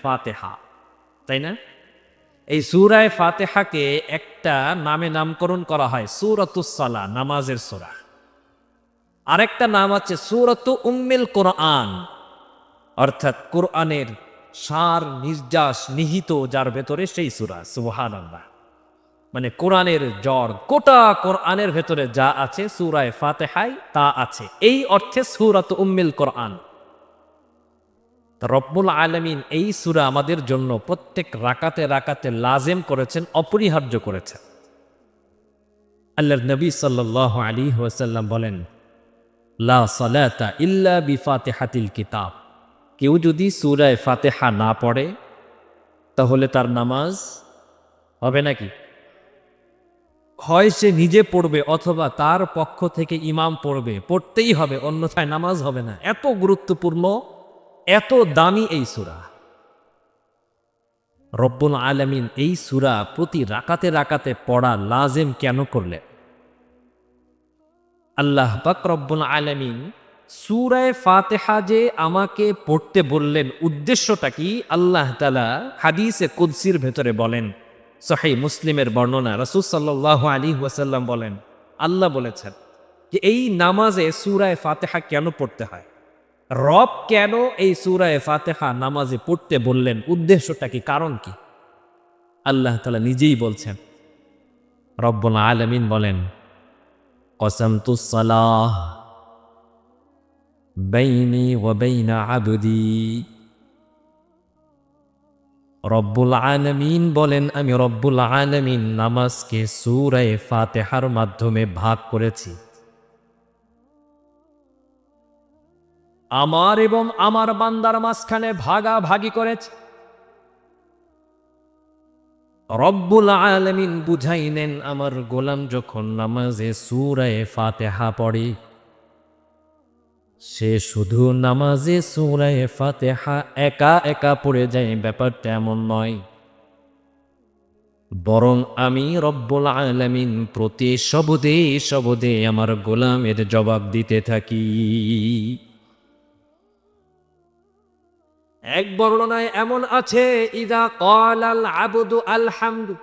ফাতিহা, তাই না? এই সূরায়ে ফাতিহাকে একটা নামে নামকরণ করা হয় সূরাতুস সালাহ, নামাজের সূরা। আরেকটা নাম আছে সূরাতু উম্মুল কোরআন, অর্থাৎ কোরআনের সার নির্যাস নিহিত যার ভেতরে সেই সূরা। সুবহানাল্লাহ। মানে কোরআনের জড়, গোটা কোরআনের ভেতরে যা আছে সূরায়ে ফাতিহায় তা আছে। এই অর্থে সূরাতু উম্মুল কোরআন। রব্বুল আলামিন এই সূরা আমাদের জন্য প্রত্যেক রাকাতে রাকাতে লাজেম করেছেন, অপরিহার্য করেছেন। আল্লাহর নবী সাল্লাল্লাহু আলাইহি ওয়াসাল্লাম বলেন, লা সালাতা ইল্লা বিফাতিহাতিল কিতাব। কেউ যদি সূরায়ে ফাতিহা না পড়ে তাহলে তার নামাজ হবে নাকি? হয় সে নিজে পড়বে অথবা তার পক্ষ থেকে ইমাম পড়বে, পড়তেই হবে, অন্যথায় নামাজ হবে না। এত গুরুত্বপূর্ণ, এত দামি এই সূরা। রব্বুল আলামিন এই সূরা প্রতি রাকাতে রাকাতে পড়া লাজেম কেন করলেন? আল্লাহ পাক রব্বুল আলামিন সূরায়ে ফাতিহা যে আমাকে পড়তে বললেন, উদ্দেশ্যটা কি? আল্লাহ তাআলা হাদিসে কুদসির ভেতরে বলেন, সহিহ মুসলিমের বর্ণনা, রাসূল সাল্লাল্লাহু আলাইহি ওয়াসাল্লাম বলেন, আল্লাহ বলেছেন যে এই নামাজে সূরায়ে ফাতিহা কেন পড়তে হয়? রব কেন এই সূরায়ে ফাতিহা নামাজে পড়তে বললেন? উদ্দেশ্যটা কি? কারণ কি? আল্লাহ তাআলা নিজেই বলছেন। রব্বুল আলামিন বলেন, কসামতুস সালাহ বাইনি ওয়া বাইনা আবদি। রব্বুল আলামিন বলেন, আমি রব্বুল আলামিন নামাজকে সূরায়ে ফাতিহার মাধ্যমে ভাগ করেছি। আমার এবং আমার বান্দার মাঝখানে ভাগাভাগি করেছে। রব্বুল আলামিন বুঝাইলেন, আমার গোলাম যখন নামাজে সূরায়ে ফাতিহা পড়ে, সে শুধু নামাজে সূরায়ে ফাতিহা একা একা পড়ে যায়, ব্যাপারটা এমন নয়। বরং আমি রব্বুল আলামিন প্রতি শব্দে শব্দে আমার গোলামের জবাব দিতে থাকি। এক বর্ণনায় এমন আছে, ইযা ক্বালাল আবদু আলহামদু,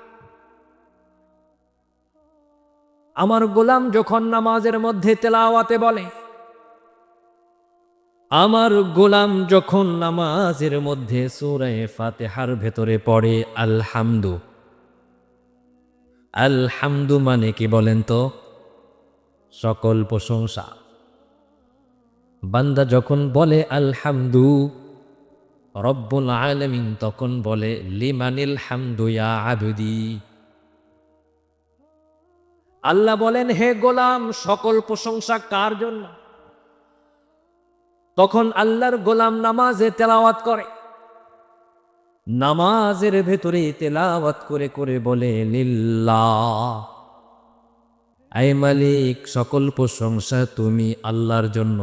আমার গোলাম যখন নামাজের মধ্যে তেলাওয়াতে বলে, আমার গোলাম যখন নামাজের মধ্যে সূরায়ে ফাতিহার ভেতরে পড়ে আলহামদু। আলহামদু মানে কি বলেন তো? সকল প্রশংসা। বান্দা যখন বলে আলহামদু, রব্বুল আলামিন তখন বলে, লিমানিল হামদু ইয়া আবদি। আল্লাহ বলেন, হে গোলাম, সকল প্রশংসা কার জন্য? তখন আল্লাহর গোলাম নামাজে তেলাওয়াত করে, নামাজের ভেতরে তেলাওয়াত করে করে বলে, লিল্লাহ, আয় মালিক, সকল প্রশংসা তুমি আল্লাহর জন্য।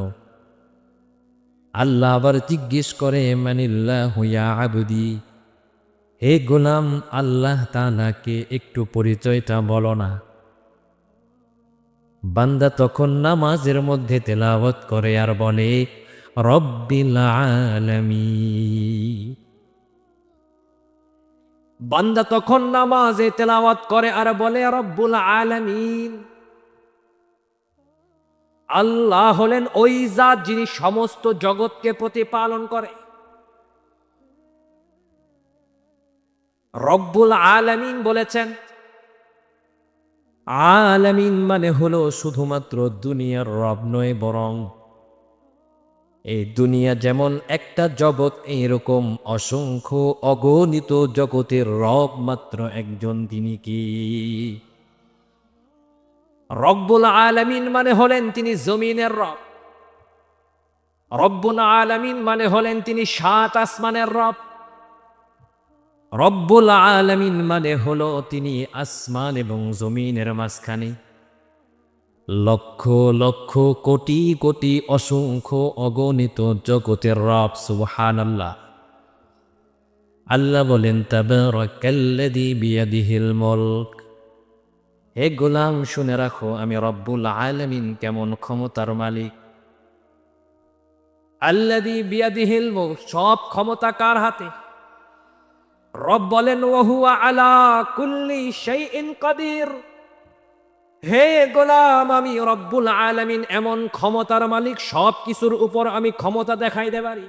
আল্লাহ আবার জিজ্ঞেস করে, মানিল্লাহু ইয়া আবদি, হে গোলাম, আল্লাহ তাআলাকে একটু পরিচয়টা বলো না। বান্দা তখন নামাজের মধ্যে তেলাওয়াত করে আর বলে, রব্বিল আলামিন। বান্দা তখন নামাজে তেলাওয়াত করে আর বলে, রব্বুল আলামিন। আল্লাহ হলেন ওই জাত যিনি সমস্ত জগৎকে প্রতিপালন করে। রব্বুল আলামিন বলেছেন, আলামিন মানে হলো শুধুমাত্র দুনিয়ার রব নয়, বরং এই দুনিয়া যেমন একটা জগৎ, এইরকম অসংখ্য অগণিত জগতের রব মাত্র একজন, তিনি কি? রব্বুল আলামিন মানে হলেন তিনি জমিনের রব। রব্বুল আলামিন মানে হলেন তিনি সাত আসমানের রব। রব্বুল আলামিন মানে হলো তিনি আসমান এবং জমিনের মাঝখানে লক্ষ লক্ষ কোটি কোটি অসংখ্য অগণিত জগতের রব। সুবহানাল্লাহ। আল্লাহ বলেন, তাবারাকাল্লাযী বিয়াদিহিল মুলক। হে গোলাম, শুনে রাখো, আমি রব্বুল আলামিন কেমন ক্ষমতার মালিক। আল্লাযী বিয়াদিহিল মুলক, সব ক্ষমতা কার হাতে? রব বলেন ওয়াহুয়া আলা কুল্লি শাইইন কাদির, হে গোলাম আমি রব্বুল আলামিন এমন ক্ষমতার মালিক, সব কিছুর উপর আমি ক্ষমতা দেখাইতে পারি।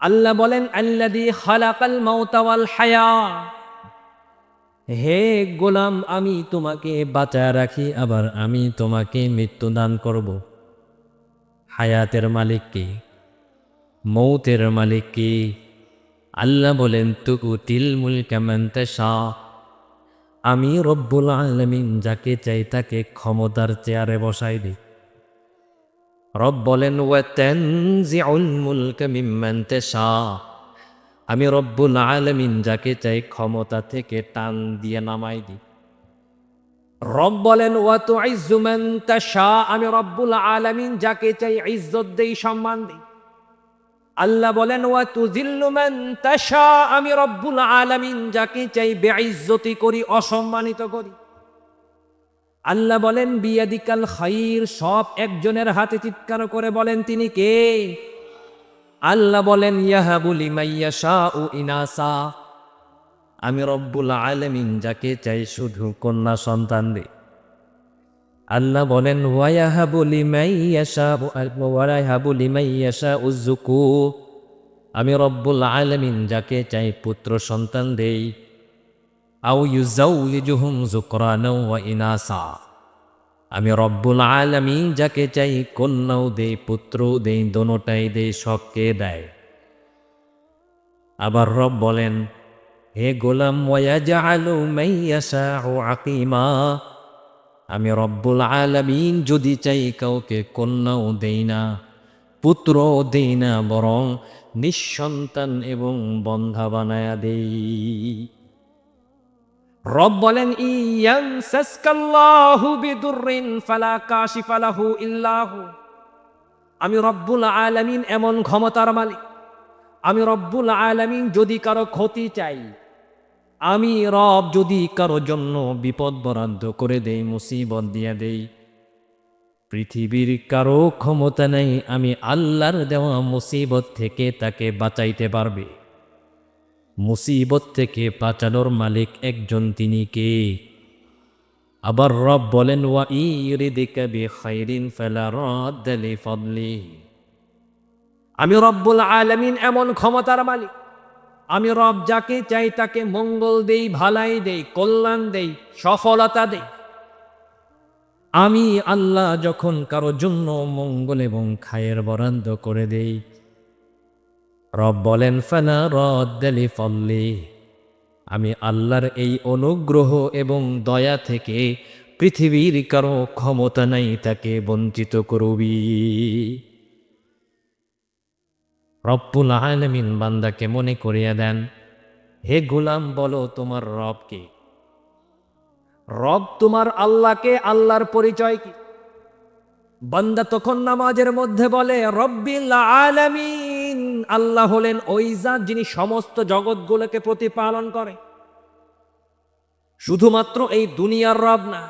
আল্লাহ বলেন আল্লাযী খালাকাল মাউতা ওয়াল হায়া, হে গোলাম আমি তোমাকে বাঁচায় রাখি, আবার আমি তোমাকে মৃত্যু দান করব। হায়াতের মালিক কে? মৌতের মালিক কে? আল্লাহ বলেন তুতিল মুলকা মান তাশা, আমি রব্বুল আলামিন যাকে চাই তাকে ক্ষমতার চেয়ারে বসাই দিই। রব বলেন ওয়া তানজিউল মুলকা মিম্মান তাশা, আমি রব্বুল আলামিন যাকে চাই ক্ষমতা থেকে টান দিয়ে নামাই দিই। রব বলেন ওয়া তুইজ্জু মান তাশা, আমি রব্বুল আলামিন যাকে চাই ইজ্জত দেই, সম্মান দেই। আল্লাহ বলেন ওয়া তুযিল্লু মান তাশা, আমি রব্বুল আলামিন যাকে চাই বেইজ্জতি করি, অসম্মানিত করি। আল্লাহ বলেন বিয়াদিকাল খাইর, সব একজনের হাতে। চিৎকার করে বলেন তিনি কে? আল্লাহ বলেন ইয়াহাবু লিমান ইয়াশাউ ইনাসা, আমি রব্বুল আলামিন যাকে চাই শুধু কন্যা সন্তান দেই। আল্লাহ বলেন ওয়ায়াহাবু লিমান ইয়াশাউ ওয়ায়াহাবু লিমান ইয়াশাউ যুকুর, আমি রব্বুল আলামিন যাকে চাই পুত্র সন্তান দেই। আও ইউযাউযুহুম যুকরানা ওয়া ইনাসা, আমি রব্বুল আলামিন যাকে চাই কন্যাও দেই পুত্রও দেই, দোনোটাই দেই, সবকে দেয়। আবার রব বলেন হে গোলাম ওয়ায়াজআলু মান ইয়াশাউ আকীমা, আমি রব্বুল আলামিন যদি চাই কাউকে কন্যাও দেই না পুত্রও দেই না, বরং নিঃসন্তান এবং বন্ধা বানায়া দেই। রব বলেন ইয়ামসাসকাল্লাহু বিদুররিন ফালা কাশিফা লাহু ইল্লা হু, আমি রব্বুল আলামিন এমন ক্ষমতার মালিক, আমি রব্বুল আলামিন যদি কারো ক্ষতি চাই, আমি রব যদি কারো জন্য বিপদ বরাদ্দ করে দেই, মুসিবত দিয়ে দেই, পৃথিবীর কারো ক্ষমতা নেই আমি আল্লাহর দেওয়া মুসিবত থেকে তাকে বাঁচাইতে পারবে। মুসিবত থেকে বাঁচানোর মালিক একজন, তিনি কে? আবার রব বলেন ওয়া ইউরিদিকা বিখাইরিন ফালা রাদ্দা লিফাদলিহি, আমি রব্বুল আলামিন এমন ক্ষমতার মালিক, আমি রব যাকে চাই তাকে মঙ্গল দেই, ভালাই দেই, কল্যাণ দেই, সফলতা দেই। আমি আল্লাহ যখন কারো জন্য মঙ্গল এবং খায়ের বরাদ্দ করে দেই, রব বলেন ফালা রাদ্দা লিফাদলিহি, আমি আল্লাহর এই অনুগ্রহ এবং দয়া থেকে পৃথিবীর কারো ক্ষমতা নাই তাকে বঞ্চিত করবি। রব্বুল আলামিন বান্দাকে মনে করিয়ে দেন হে গোলাম বলো তোমার রব কে? রব তোমার আল্লাহকে, আল্লাহর পরিচয় কি? বান্দা তখন নামাজের মধ্যে বলে রব্বিল আলামিন, আল্লাহ হলেন ওই জাত যিনি সমস্ত জগৎগুলোকে প্রতিপালন করে। শুধুমাত্র এই দুনিয়ার রব না,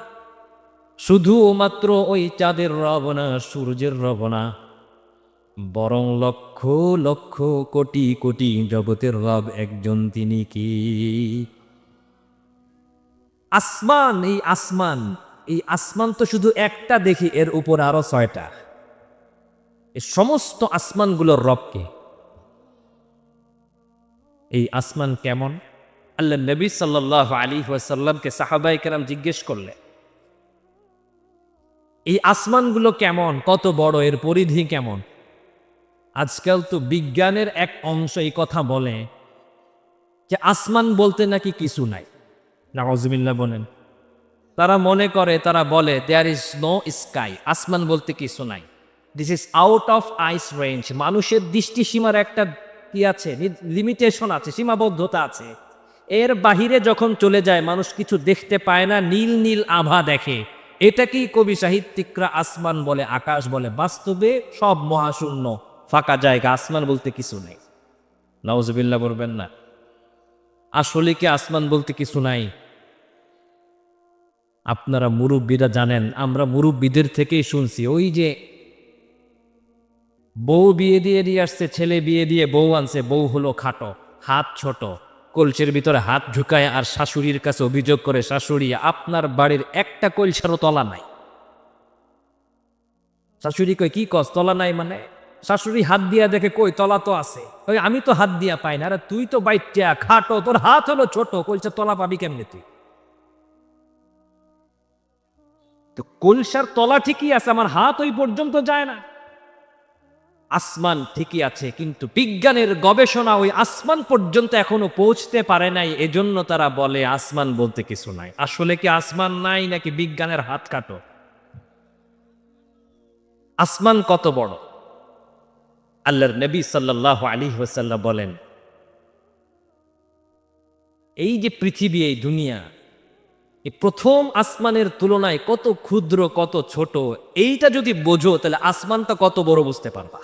শুধুমাত্র ওই চাঁদের রব না, সূর্যের রব না, বরং লক্ষ লক্ষ কোটি কোটি জগতের রব একজন, তিনি কি? আসমান, এই আসমান তো শুধু একটা দেখি, এর উপর আরো 6টা। এই সমস্ত আসমানগুলোর রবকে। এই আসমান কেমন? আল্লাহ নবী সাল্লাল্লাহু আলাইহি ওয়াসাল্লামকে সাহাবায়ে কেরাম জিজ্ঞেস করলেন এই আসমানগুলো কেমন, কত বড়, এর পরিধি কেমন? আজকাল তো বিজ্ঞানের এক অংশ এই কথা বলে যে আসমান বলতে নাকি কিছু নাই। নাউজুবিল্লাহ বলেন। তারা মনে করে, তারা বলে দেয়ার ইজ নো স্কাই, আসমান বলতে কিছু নাই, this is out of eyes range. মানুষের দৃষ্টিসীমার একটা কি আছে, লিমিটেশন আছে, সীমাবদ্ধতা আছে। এর বাহিরে যখন চলে যায় মানুষ কিছু দেখতে পায় না, নীল নীল আভা দেখে। এটাকেই কবি সাহিত্যিকরা আসমান বলে, আকাশ বলে। বাস্তবে সব মহাশূন্য, ফাঁকা জায়গা, আসমান বলতে কিছু নেই। নাউজুবিল্লাহ বলবেন না। আসলে কি আসমান বলতে কিছু নাই? আপনারা মুরব্বীরা জানেন, আমরা মুরব্বীদের থেকেই শুনছি, ওই যে বউ বিয়ে দিয়ে আসছে, ছেলে বিয়ে দিয়ে বউ আনছে, বউ হলো খাটো। হাত ছোট, কলসির ভিতরে হাত ঢুকায় আর শাশুড়ির কাছে অভিযোগ করে, শাশুড়ি আপনার বাড়ির একটা কলসারও তলা নাই। শাশুড়ি কই কি কস তলা নাই মানে? শাশুড়ি হাত দিয়া দেখে কই তলা তো আছে। ওই আমি তো হাত দিয়া পাই না। আরে তুই তো বাইটিয়া খাটো, তোর হাত হলো ছোট, কলসার তলা পাবি কেমনে তুই? তো কলসার তলা ঠিকই আছে, আমার হাত ওই পর্যন্ত যায় না। আসমান ঠিকই আছে, কিন্তু বিজ্ঞানের গবেষণা ওই আসমান পর্যন্ত এখনো পৌঁছতে পারে নাই, এজন্য তারা বলে আসমান বলতে কিছু নাই। আসলে কি আসমান নাই নাকি বিজ্ঞানের হাত কাটো? আসমান কত বড়? আল্লাহর নবী সাল্লাল্লাহু আলাইহি ওয়াসাল্লাম বলেন, এই যে পৃথিবী, এই দুনিয়া, এই প্রথম আসমানের তুলনায় কত ক্ষুদ্র, কত ছোট, এইটা যদি বোঝো তাহলে আসমানটা কত বড় বুঝতে পারবা।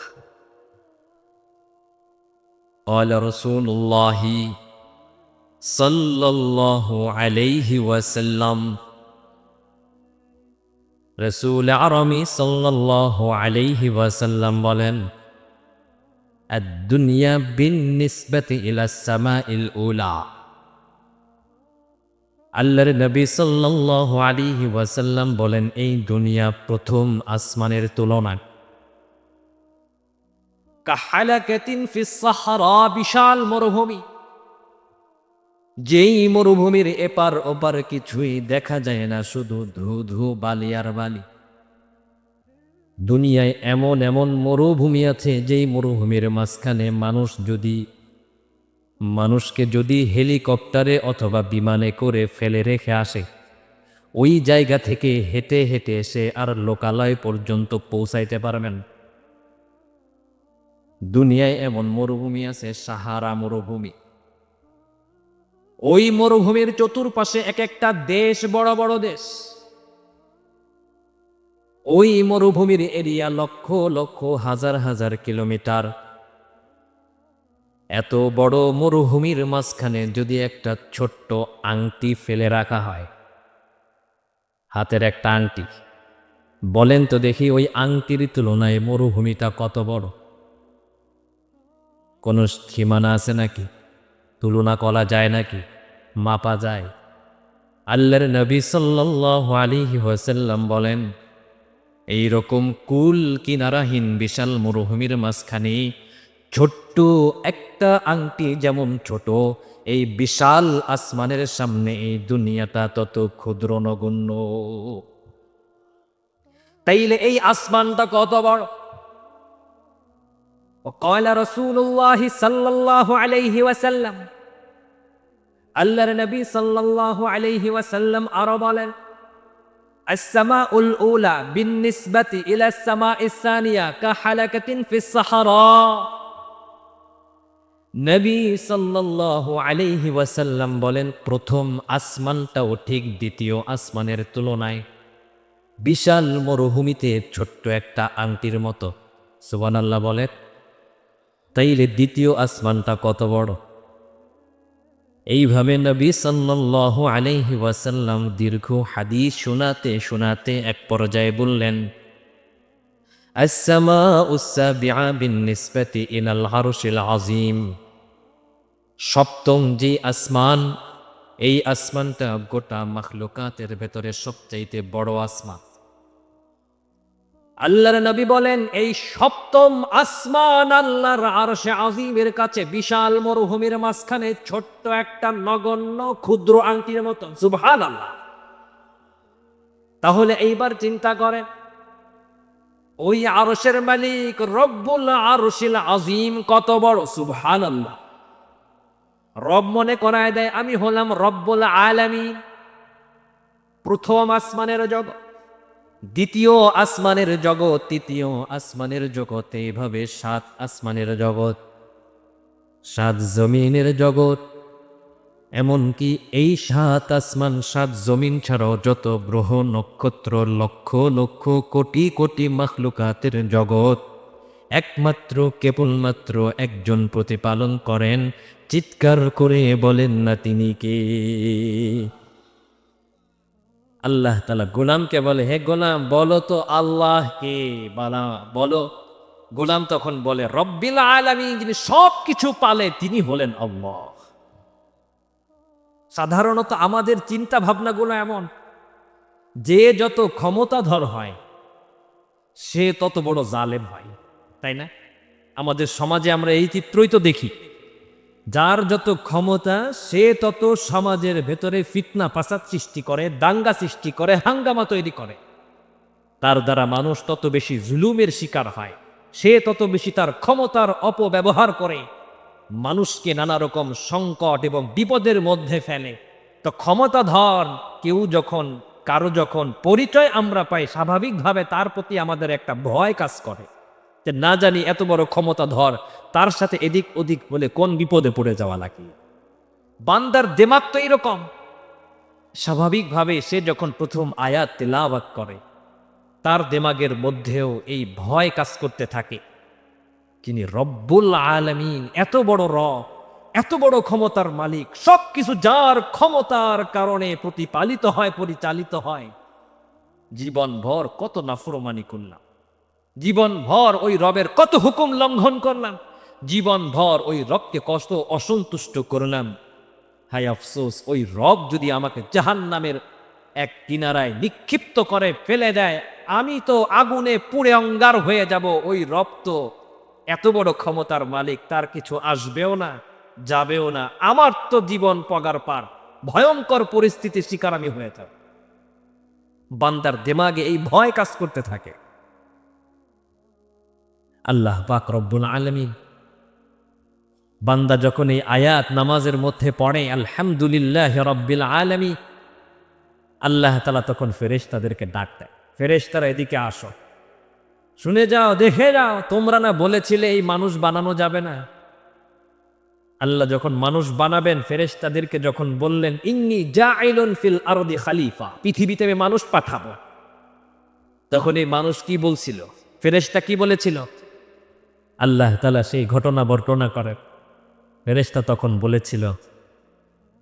قال رسول الله صلى الله عليه وسلم, রসুল আরমি সাল্লাল্লাহু আলাইহি ওয়াসাল্লাম বলেন, আদ-দুনিয়া বিন-নিসবাতি ইলা সামাইল উলা। আল্লাহর নবী সাল্লাল্লাহু আলাইহি ওয়াসাল্লাম বলেন, এই দুনিয়া প্রথম আসমানের তুলনায় কাহালাকাতিন ফিস সাহরা, বিশাল মরুভূমি, যেই মরুভূমির এপার ওপার কিছুই দেখা যায় না, শুধু ধু ধু বালি আর বালি। দুনিয়ায় এমন এমন মরুভূমি আছে, যেই মরুভূমির মাঝখানে মানুষকে যদি হেলিকপ্টারে অথবা বিমানে করে ফেলে রেখে আসে, ওই জায়গা থেকে হেঁটে হেঁটে এসে আর লোকালয় পর্যন্ত পৌঁছাইতে পারবেন। দুনিয়ায় এমন মরুভূমি আছে, সাহারা মরুভূমি। ওই মরুভূমির চতুর্পাশে এক একটা দেশ, বড় বড় দেশ। ওই মরুভূমির এরিয়া লক্ষ লক্ষ, হাজার হাজার কিলোমিটার। এত বড় মরুভূমির মাঝখানে যদি একটা ছোট্ট আংটি ফেলে রাখা হয়, হাতের একটা আংটি, বলেন তো দেখি ওই আংটির তুলনায় মরুভূমিটা কত বড়? কোনো সীমানা আছে নাকি? তুলনা করা যায় নাকি? মাপা যায়? আল্লাহর নবী সাল্লাল্লাহু আলাইহি ওয়াসাল্লাম বলেন, এই রকম কুল কিনারাহীন বিশাল মরুভূমির মাঝখানে ছোট্ট একটা আংটি যেমন ছোট, এই বিশাল আসমানের সামনে এই দুনিয়াটা তত ক্ষুদ্র নগণ্য। তাইলে এই আসমানটা কত বড়? وقال رسول الله صلى الله عليه وسلم, আল্লাহর নবী সাল্লাল্লাহু আলাইহি ওয়াসাল্লাম আরো বলেন, আসসামাউল উলা বিন-নিসবাতি ইলা আসসামাইস সানিয়া কাহালাকাতিন ফিস সাহরা। নবী সাল্লাল্লাহু আলাইহি ওয়াসাল্লাম বলেন, প্রথম আসমানটাও ঠিক দ্বিতীয় আসমানের তুলনায় বিশাল মরুভূমিতে ছোট্ট একটা আংটির মতো। সুবহানাল্লাহ বলেন। তাইলে দ্বিতীয় আসমানটা কত বড়? এইভাবে নবী সাল্লাল্লাহু আলাইহি ওয়াসাল্লাম দীর্ঘ হাদিস শোনাতে শোনাতে এক পর্যায়ে বললেন, আস-সামাউস সাবিআ বিন-নিসবাতি ইলাল আরশিল আযীম। সপ্তম যে আসমান, এই আসমানটা গোটা মাখলুকাতের ভেতরে সবচাইতে বড় আসমান। আল্লাহর নবী বলেন, এই সপ্তম আসমান আল্লাহর আরশে আজিমের কাছে বিশাল মরুভূমির মাঝখানে ছোট্ট একটা নগণ্য ক্ষুদ্র আংটির মতো। সুবহানাল্লাহ। তাহলে এইবার চিন্তা করেন, ওই আরশের মালিক রব্বুল আরশিল আজিম কত বড়। সুবহানাল্লাহ। রব মনে করায় দেয়, আমি হলাম রব্বুল আলামিন। প্রথম আসমানের জগৎ, দ্বিতীয় আসমানের জগৎ, তৃতীয় আসমানের জগৎ, এইভাবে 7 আসমানের জগৎ, 7 জমিনের জগৎ। এমনকি এই 7 আসমান 7 জমিন ছাড়াও যত গ্রহ নক্ষত্র, লক্ষ লক্ষ কোটি কোটি মাখলুকাতের জগৎ, একমাত্র কেবলমাত্র একজন প্রতিপালন করেন। চিৎকার করে বলেন না তিনি কে? আল্লাহ তাআলা গোলামকে বলে, হে গোলাম বলো তো আল্লাহ কে? বলো গোলাম তখন বলে রব্বিল আলামিন, যিনি সব কিছু পালে তিনি হলেন আল্লাহ। সাধারণত আমাদের চিন্তা ভাবনাগুলো এমন, যে যত ক্ষমতাধর হয় সে তত বড় জালেম হয়, তাই না? আমাদের সমাজে আমরা এই চিত্রই তো দেখি, যার যত ক্ষমতা সে তত সমাজের ভেতরে ফিতনা ফাসাদ সৃষ্টি করে, দাঙ্গা সৃষ্টি করে, হাঙ্গামা তৈরি করে। তার দ্বারা মানুষ তত বেশি জুলুমের শিকার হয়, সে তত বেশি তার ক্ষমতার অপব্যবহার করে, মানুষকে নানা রকম সংকট এবং বিপদের মধ্যে ফেলে। তো ক্ষমতাধর কেউ যখন, কারো যখন পরিচয় আমরা পাই, স্বাভাবিকভাবে তার প্রতি আমাদের একটা ভয় কাজ করে, যে না জানি এত বড় ক্ষমতাধর, তার সাথে এদিক ওদিক বলে কোন বিপদে পড়ে যাওয়া লাগে। বান্দার দিমাগ তো এরকম। স্বাভাবিকভাবে সে যখন প্রথম আয়াত তেলাওয়াত করে, তার দিমাগের মধ্যেও এই ভয় কাজ করতে থাকে, যিনি রব্বুল আলামিন, এত বড় রব, এত বড় ক্ষমতার মালিক, সবকিছু যার ক্ষমতার কারণে প্রতিপালিত হয়, পরিচালিত হয়। জীবনভর কত নাফরমানি করলাম, জীবনভর ওই রবের কত হুকুম লঙ্ঘন করলাম, জীবনভর ওই রবকে কষ্ট অসন্তুষ্ট করলাম। হায় আফসোস, ওই রব যদি আমাকে জাহান্নামের এক কিনারায় নিক্ষিপ্ত করে ফেলে দেয়, আমি তো আগুনে পুড়ে অঙ্গার হয়ে যাব। ওই রব তো এত বড় ক্ষমতার মালিক, তার কিছু আসবেও না, যাবেও না, আমার তো জীবন পগার পার, ভয়ঙ্কর পরিস্থিতির শিকার আমি হয়ে যাব। বান্দার দিমাগে এই ভয় কাজ করতে থাকে। আল্লাহ পাক রব্বুল আলামিন, বান্দা যখন এই আয়াত নামাজের মধ্যে পড়ে আলহামদুলিল্লাহ রাব্বিল আলামিন, আল্লাহ তাআলা তখন ফেরেশতাদেরকে ডাক দেয়, ফেরেশতারা এদিকে আসো, শুনে যাও, দেখে যাও, তোমরা না বলেছিলে এই মানুষ বানানো যাবে না? আল্লাহ যখন মানুষ বানাবেন, ফেরেশতাদেরকে যখন বললেন ইন্নী জাইলুন ফিল আরদি খলিফা, পৃথিবীতে আমি মানুষ পাঠাবো, তখন এই মানুষ কি বলছিল? ফেরেশতা কি বলেছিল? আল্লাহ তাআলা সেই ঘটনা বর্ণনা করেন। ফেরেশতা তখন বলেছিল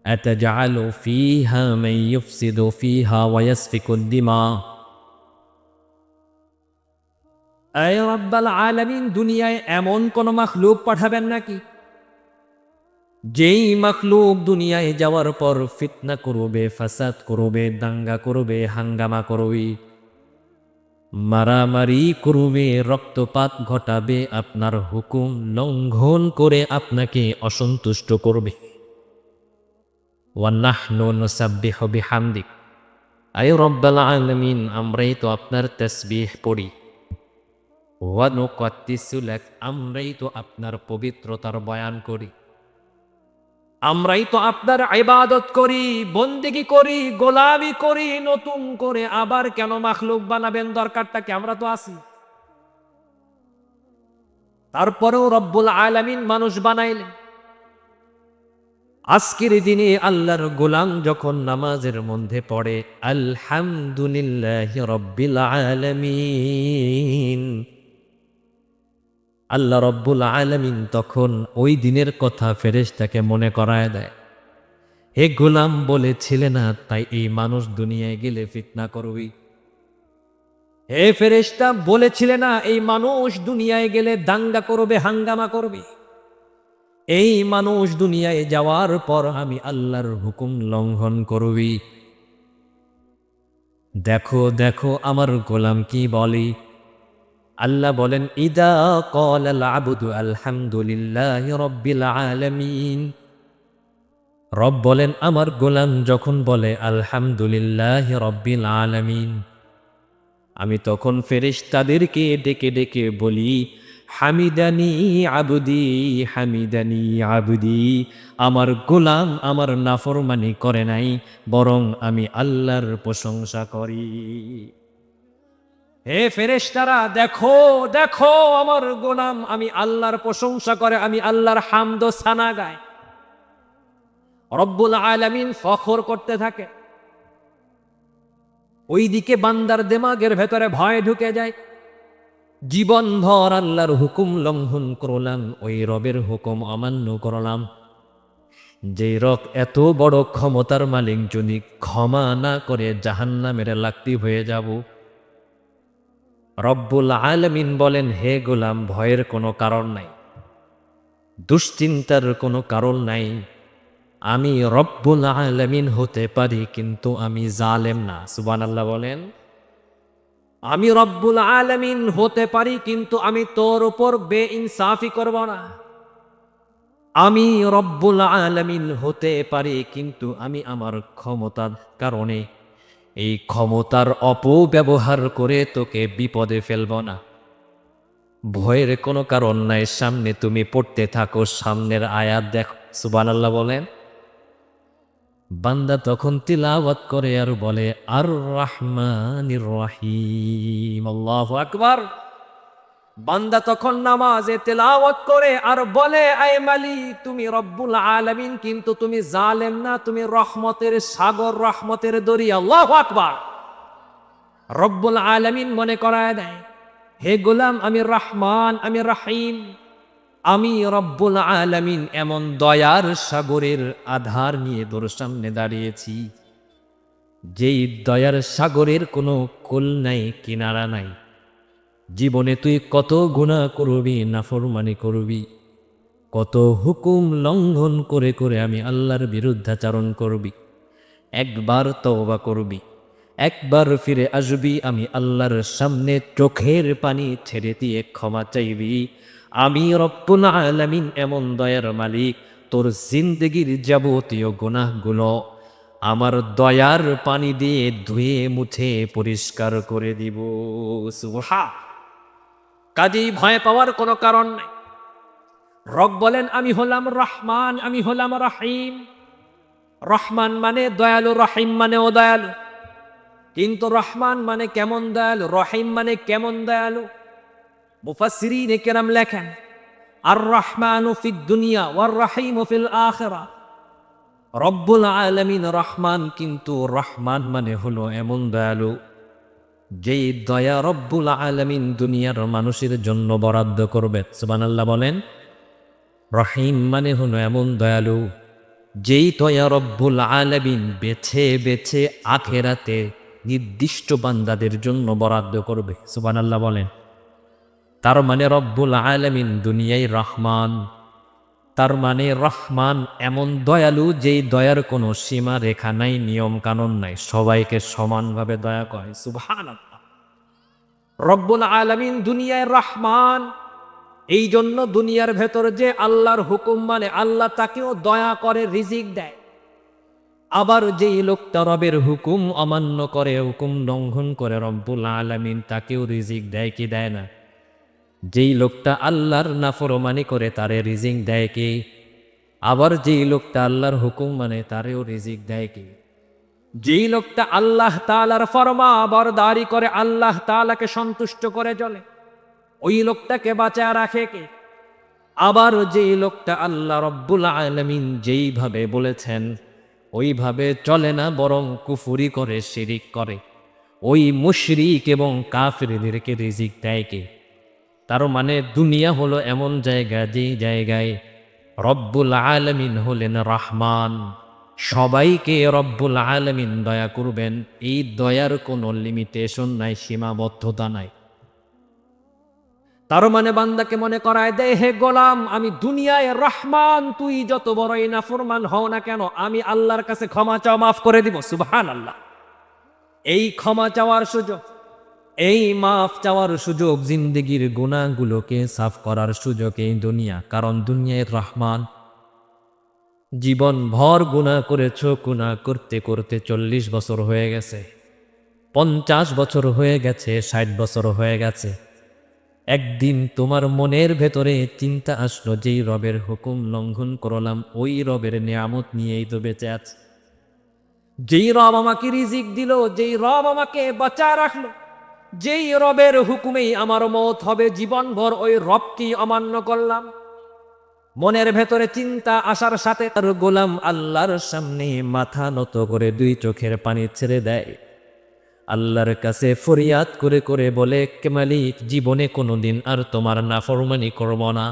আতাজআলু ফীহা মান ইউফসিদু ফীহা ওয়া ইয়াসফিকুদ দিমা। আয় রাব্বাল আলামিন, দুনিয়ায় এমন কোন মাখলুক পাঠাবেন নাকি যেই মাখলুক দুনিয়ায় যাওয়ার পর ফিতনা করবে, ফাসাদ করবে, দাঙ্গা করবে, হাঙ্গামা করবে, মারামারি করবে, রক্তপাত ঘটাবে, আপনার হুকুম লঙ্ঘন করে আপনাকে অসন্তুষ্ট করবে। ওয়া নাহনু নুসাব্বিহু বিহামদিক, আয় রব্বাল আলামিন, আমরাই তো আপনার তাসবিহ পড়ি। ওয়া নুকাদ্দিসু লাক, আমরাই তো আপনার পবিত্রতার বয়ান করি, আমরাই তো আপনার ইবাদত করি, বন্দেগী করি, গোলামি করি। নতুন করে আবার কেন মাখলুক বানাবেন? দরকারটা কি? আমরা তো আছি। তারপরেও রব্বুল আলামিন মানুষ বানাইলেন। আজকের দিনে আল্লাহর গোলাম যখন নামাজের মধ্যে পড়ে আলহামদুলিল্লাহি রাব্বিল আলামিন, আল্লাহ রব্বুল আলামিন তখন ওই দিনের কথা ফেরেশতাকে মনে করায় দেয়। হে গোলাম, বলেছিলে না তাই এই মানুষ দুনিয়ায় গেলে ফিতনা করবি? হে ফেরেশতা, বলেছিলে না এই মানুষ দুনিয়ায় গেলে দাঙ্গা করবে, হাঙ্গামা করবে? এই মানুষ দুনিয়ায় যাওয়ার পর আমি আল্লাহর হুকুম লঙ্ঘন করবি। দেখো দেখো আমার গোলাম কি বলে। আল্লাহ বলেন ইদা ক্বালাল আবদু আলহামদুলিল্লাহি রাব্বিল আলামিন, রব বলেন আমার গোলাম যখন বলে আলহামদুলিল্লাহি রাব্বিল আলামিন, আমি তখন ফেরেশতাদেরকে ডেকে ডেকে বলি হামিদানি আবদি, হামিদানি আবদি, আমার গোলাম আমার নাফরমানি করে নাই, বরং আমি আল্লাহর প্রশংসা করি। হে ফেরেশতারা, দেখো দেখো আমার গোলাম আমি আল্লাহর প্রশংসা করে, আমি আল্লাহর হামদ ও সানা গায়। রব্বুল আলামিন ফখর করতে থাকে। ওইদিকে বান্দার দিমাগের ভেতরে ভয় ঢুকে যায়। জীবনভর আল্লাহর হুকুম লঙ্ঘন করলাম, ওই রবের হুকুম অমান্য করলাম। যে রব এত বড় ক্ষমতার মালিক যদি ক্ষমা না করে জাহান্নামের লাকড়ি হয়ে যাব। রব্বুল আলামিন বলেন, হে গোলাম, ভয়ের কোনো কারণ নাই, দুশ্চিন্তার কোনো কারণ নাই। আমি রব্বুল আলামিন হতে পারি, কিন্তু আমি জালেম না। সুবহানাল্লাহ বলেন। আমি রব্বুল আলামিন হতে পারি, কিন্তু আমি তোর উপর বেইনসাফি করব না। আমি রব্বুল আলামিন হতে পারি, কিন্তু আমি আমার ক্ষমতার কারণে এই ক্ষমতার অপব্যবহার করে তোকে বিপদে ফেলব না। ভয়ের কোনো কারণ নাই। সামনে তুমি পড়তে থাকো, সামনের আয়াত দেখো। সুবহানাল্লাহ বলেন। বান্দা তখন তিলাওয়াত করে আর বলে, আর রহমানির রহিম। আল্লাহু আকবার। বান্দা তখন নামাজে তেলাওয়াত করে আর বলে, আয় মালিক, তুমি রব্বুল আলামিন, কিন্তু তুমি জালেম না, তুমি রহমতের সাগর, রহমতের দরিয়া। আল্লাহু আকবার। রব্বুল আলামিন মনে করায় দেয়, হে গোলাম, আমি রহমান, আমি রহিম, আমি রব্বুল আলামিন এমন দয়ার সাগরের আধার নিয়ে তোর সামনে দাঁড়িয়েছি, যেই দয়ার সাগরের কোনো কোল নাই, কিনারা নাই। জীবনে তুই কত গুনাহ করবি, নাফরমানি করবি, কত হুকুম লঙ্ঘন করে করে আমি আল্লাহর বিরুদ্ধাচরণ করবি। একবার তওবা করবি, একবার ফিরে আসবি, আমি আল্লাহর সামনে চোখের পানি ছেড়ে দিয়ে ক্ষমা চাইবি। আমি রব্বুল আলামিন এমন দয়ার মালিক, তোর জিন্দেগির যাবতীয় গুনাহগুলো আমার দয়ার পানি দিয়ে ধুয়ে মুছে পরিষ্কার করে দিব। সুবহান। কাজেই ভয় পাওয়ার কোনো কারণ নাই। রব বলেন, আমি হলাম রহমান, আমি হলাম রহিম। রহমান মানে দয়ালু, রহিম মানেও দয়ালু। কিন্তু রহমান মানে কেমন দয়ালু, রহিম মানে কেমন দয়ালু? মুফাসসিরিনে কেরাম লেখেন, আর রহমানু ফিদ দুনিয়া ওয়ার রহিমু ফিল আখিরা। রব্বুল আলামিন রহমান, কিন্তু রহমান মানে হলো এমন দয়ালু যেই দয়া রব্বুল আলামিন দুনিয়ার মানুষের জন্য বরাদ্দ করবে। সুবহানাল্লাহ বলেন। রহিম মানে হলো এমন দয়ালু যেই দয়া রব্বুল আলামিন বেছে বেছে আখেরাতে নির্দিষ্ট বান্দাদের জন্য বরাদ্দ করবে। সুবহানাল্লাহ বলেন। তার মানে রব্বুল আলামিন দুনিয়ায় রহমান, তার মানে রহমান এমন দয়ালু যেই দয়ার কোনো সীমা রেখা নাই, নিয়ম কানুন নাই, সবাইকে সমানভাবে দয়া করে। সুবহানাল্লাহ। রব্বুল আলামিন দুনিয়ায় রহমান, এই জন্য দুনিয়ার ভেতর যে আল্লাহর হুকুম মানে, আল্লাহ তাকেও দয়া করে, রিজিক দেয়। আবার যেই লোকটা রবের হুকুম অমান্য করে, হুকুম লঙ্ঘন করে, রব্বুল আলামিন তাকেও রিজিক দেয় কি দেয় না? যেই লোকটা আল্লাহর নাফরমানি করে তারে রিজিক দেয় কে? আবার যেই লোকটা আল্লাহর হুকুম মানে তারেও রিজিক দেয় কে? যেই লোকটা আল্লাহ তাআলার ফরমাবরদারি করে, আল্লাহ তাআলাকে সন্তুষ্ট করে চলে, ওই লোকটাকে বাঁচায় রাখে কে? আবার যেই লোকটা আল্লাহ রব্বুল আলামিন যেইভাবে বলেছেন ওইভাবে চলে না, বরং কুফরি করে, শিরিক করে, ওই মুশরিক এবং কাফিরদেরকে রিজিক দেয় কে? তার মানে দুনিয়া হলো এমন জায়গা, যেই জায়গায় রব্বুল আলামিন হলেন রহমান, সবাইকে রব্বুল আলামিন দয়া করবেন, এই দয়ার কোনো লিমিটেশন নাই, সীমাবদ্ধতা নাই। তার মানে বান্দাকে মনে করায় দেয়, হে গোলাম, আমি দুনিয়ায় রহমান, তুই যত বড়ই নাফরমান হও না কেন, আমি আল্লাহর কাছে ক্ষমা চাও, মাফ করে দিব। সুবহানাল্লাহ। এই ক্ষমা চাওয়ার সুযোগ, এই মাফ চাওয়ার সুযোগ, জিন্দেগির গুনাহগুলোকে সাফ করার সুযোগ এই দুনিয়া। কারণ দুনিয়ায় রহমান, জীবন ভর গুনাহ করেছ, গুনাহ করতে করতে 40 বছর হয়ে গেছে, 50 বছর হয়ে গেছে, 60 বছর হয়ে গেছে। একদিন তোমার মনের ভেতরে চিন্তা আসলো, যেই রবের হুকুম লঙ্ঘন করলাম, ওই রবের নিয়ামত নিয়েই তো বেঁচে আছে। যেই রব আমাকে রিজিক দিল, যেই রব আমাকে বাঁচায় রাখলো, যেই রবের হুকুমেই আমার মওত হবে, জীবনভর ওই রবকেই অমান্য করলাম। মনের ভেতরে চিন্তা আসার সাথে তার গোলাম আল্লাহর সামনে মাথা নত করে 2 চোখের পানি ছেড়ে দেয়, আল্লাহর কাছে ফরিয়াদ করে করে বলে, কে মালিক, জীবনে কোনোদিন আর তোমার নাফরমানি করব না।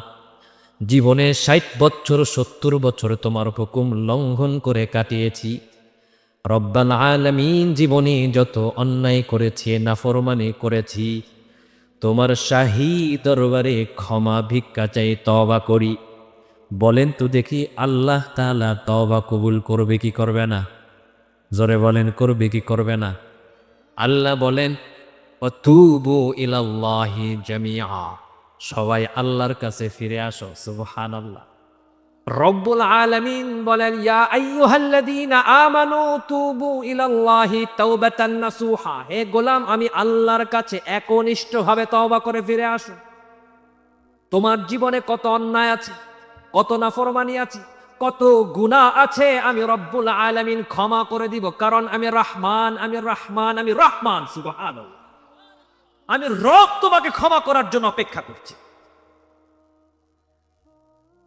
জীবনে 60 বছর 70 বছর তোমার হুকুম লঙ্ঘন করে কাটিয়েছি। রব্বাল আলামিন, জীবনে যত অন্যায় করেছি, নাফরমানি করেছি, তোমার শাহী দরবারে ক্ষমা ভিক্ষা চাই, তওবা করি। বলেন তো দেখি আল্লাহ তাআলা তওবা কবুল করবে কি করবে না? জোরে বলেন, করবে কি করবে না? আল্লাহ বলেন ওয়াতুবু ইলাল্লাহি জামিআ, সবাই আল্লাহর কাছে ফিরে আসো। সুবহানাল্লাহ। রব্বুল আলামিন বলেন ইয়া আইয়ুহাল্লাযীনা আমানু তুবু ইলাল্লাহি তাওবাতান নাসুহা, হে গোলাম আমি আল্লাহর কাছে একনিষ্ঠভাবে তওবা করে ফিরে আসো। তোমার জীবনে কত অন্যায় আছে, কত নাফরমানি আছে, কত গুনাহ আছে, আমি রব্বুল আলামিন ক্ষমা করে দিব, কারণ আমি রহমান, আমি রহমান, আমি রহমান। সুবহানাল্লাহ। আমি রব তোমাকে ক্ষমা করার জন্য অপেক্ষা করছি।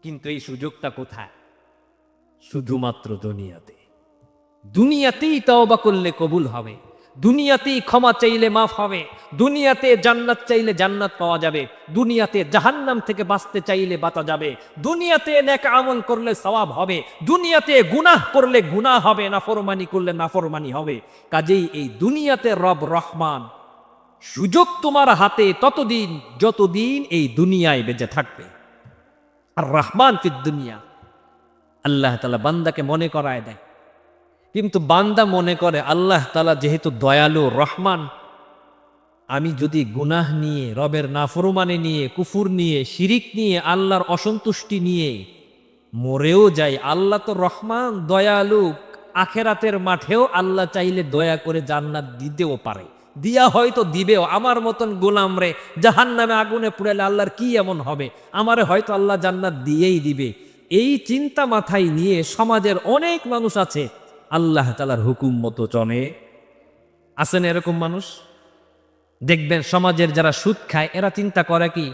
কিন্তু এই সুযোগটা কোথায়? শুধুমাত্র দুনিয়াতে। দুনিয়াতেই তওবা করলে কবুল হবে, দুনিয়াতেই ক্ষমা চাইলে মাফ হবে, দুনিয়াতে জান্নাত চাইলে জান্নাত পাওয়া যাবে, দুনিয়াতে জাহান্নাম থেকে বাঁচতে চাইলে বাঁচা যাবে, দুনিয়াতে নেক আমল করলে সওয়াব হবে, দুনিয়াতে গুনাহ করলে গুনাহ হবে, নাফরমানি করলে নাফরমানি হবে। কাজেই এই দুনিয়াতে রব রহমান, সুযোগ তোমার হাতে ততদিন যতদিন এই দুনিয়ায় বেঁচে থাকবে। আর রহমান ফিদ দুনিয়া, আল্লাহ তাআলা বান্দাকে মনে করায় দেয়। কিন্তু বান্দা মনে করে আল্লাহ তাআলা যেহেতু দয়ালু রহমান, আমি যদি গুনাহ নিয়ে, রবের নাফরমানি নিয়ে, কুফুর নিয়ে, শিরিক নিয়ে, আল্লাহর অসন্তুষ্টি নিয়ে মরেও যাই, আল্লাহ তো রহমান দয়ালু, আখেরাতের মাঠেও আল্লাহ চাইলে দয়া করে জান্নাত দিতেও পারে, দিয়া হয়তো দিবেও। আমার মতন গোলাম রে জাহান্নামে আগুনে পুড়ালে আল্লাহর কি এমন হবে, আমারে হয়তো আল্লাহ জান্নাত দিয়েই দিবে। এই চিন্তা মাথায় নিয়ে সমাজের অনেক মানুষ আছে আল্লাহ তাআলার হুকুম মতো চলে। আছেন এরকম মানুষ? দেখবেন সমাজের যারা সুদ খায় এরা চিন্তা করে কি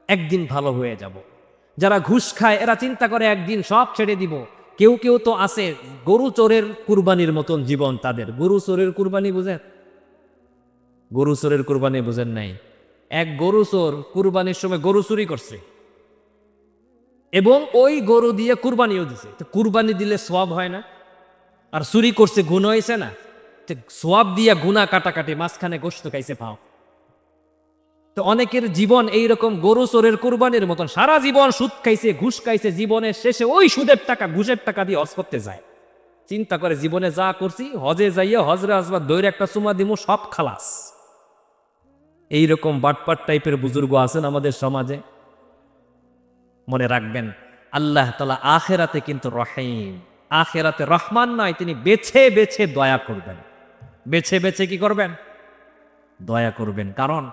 একদিন ভালো হয়ে যাব। যারা ঘুষ খায় এরা চিন্তা করে একদিন সব ছেড়ে দিব। কেউ কেউ তো আছে গরু চোরের কুরবানির মতন জীবন তাদের। গরু চোরের কুরবানি বুঝেন? গরু চোরের কুরবানি বুঝেন নাই? এক গরু চোর কুরবানির সময় গরু চুরি করছে এবং ওই গরু দিয়ে কুরবানিও দিছে। তো কুরবানি দিলে সওয়াব হয় না? আর চুরি করছে গুনাহ হয়েছে না? সোয়াব দিয়া গুনাহ কাটাকাটি, মাঝখানে গোশত খাইছে পাও। তো অনেকের জীবন এইরকম গরু চোরের কুরবানির মতন, সারা জীবন সুদ খাইছে, ঘুষ খাইছে, জীবনের শেষে ওই সুদের টাকা, ঘুষের টাকা দিয়ে হজ করতে যায়। চিন্তা করে জীবনে যা করছি হজে যাইয়া হজরে আসবার দৈরে একটা চুমা দিমু, সব খালাস। এইরকম বাটপাট টাইপের বুজুর্গ আছেন আমাদের সমাজে। মনে রাখবেন আল্লাহ তাআলা আখেরাতে কিন্তু রহিম, আখেরাতে রহমান নয়, তিনি বেছে বেছে দয়া করবেন। বেছে বেছে কি করবেন? দয়া করবেন। কারণ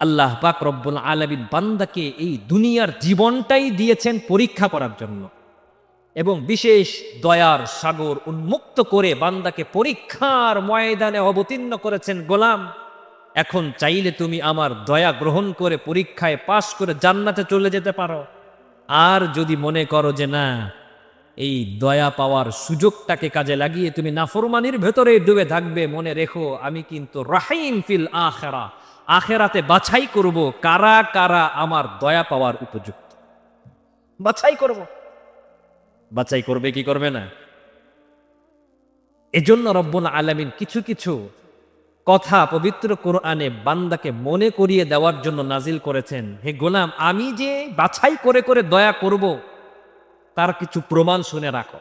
আল্লাহ পাক রব্বুল আলামিন বান্দাকে এই দুনিয়ার জীবনটাই দিয়েছেন পরীক্ষা করার জন্য, এবং বিশেষ দয়ার সাগর উন্মুক্ত করে বান্দাকে পরীক্ষার ময়দানে অবতীর্ণ করেছেন। গোলাম, এখন চাইলে তুমি আমার দয়া গ্রহণ করে পরীক্ষায় পাশ করে জান্নাতে চলে যেতে পারো। আর যদি মনে করো যে না, এই দয়া পাওয়ার সুযোগটাকে কাজে লাগিয়ে তুমি নাফরমানির ভেতরে ডুবে থাকবে, মনে রেখো আমি কিন্তু রাহিম ফিল আখিরা, আখেরাতে বাছাই করব কারা কারা আমার দয়া পাওয়ার উপযুক্ত। বাছাই করব। বাছাই করবে কি করবে না? এজন্য রব্বুল আলামিন কিছু কিছু কথা পবিত্র কোরআনে বান্দাকে মনে করিয়ে দেওয়ার জন্য নাজিল করেছেন। হে গোলাম, আমি যে বাছাই করে করে দয়া করব, তার কিছু প্রমাণ শুনে রাখো,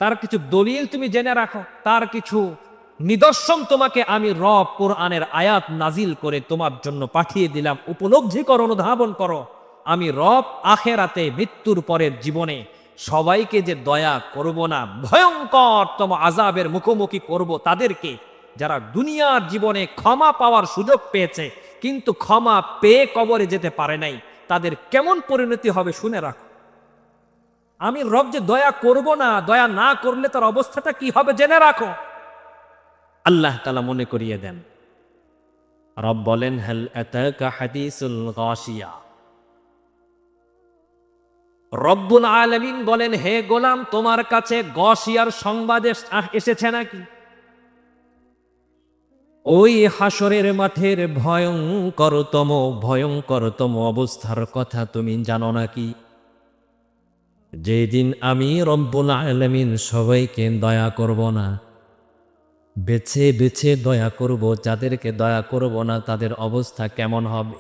তার কিছু দলিল তুমি জেনে রাখো, তার কিছু নিদর্শন তোমাকে আমি রব কোরআনের আয়াত নাজিল করে তোমার জন্য পাঠিয়ে দিলাম। উপলব্ধি করো, অনুধাবন করো, আমি রব আখেরাতে মৃত্যুর পরের জীবনে সবাইকে যে দয়া করব না, ভয়ঙ্করতম আযাবের মুখোমুখি করব তাদেরকে, যারা দুনিয়ার জীবনে ক্ষমা পাওয়ার সুযোগ পেয়েছে কিন্তু ক্ষমা পেয়ে কবরে যেতে পারে নাই, তাদের কেমন পরিণতি হবে শুনে রাখো। আমি রব যে দয়া করব না, দয়া না করলে তার অবস্থাটা কি হবে জেনে রাখো। আল্লাহ তাআলা মনে করিয়ে দেন। রব বলেন হাল আতাকা হাদিসুল গাশিয়া। রব্বুল আলামিন বলেন, হে গোলাম, তোমার কাছে গাশিয়ার সংবাদ এসেছে নাকি? ওই হাসরের মাঠের ভয়ঙ্করতম অবস্থার কথা তুমি জানো নাকি? যেদিন আমি রব্বুল আলামিন সবাইকে দয়া করব না, বেছে বেছে দয়া করব, যাদেরকে দয়া করব না তাদের অবস্থা কেমন হবে?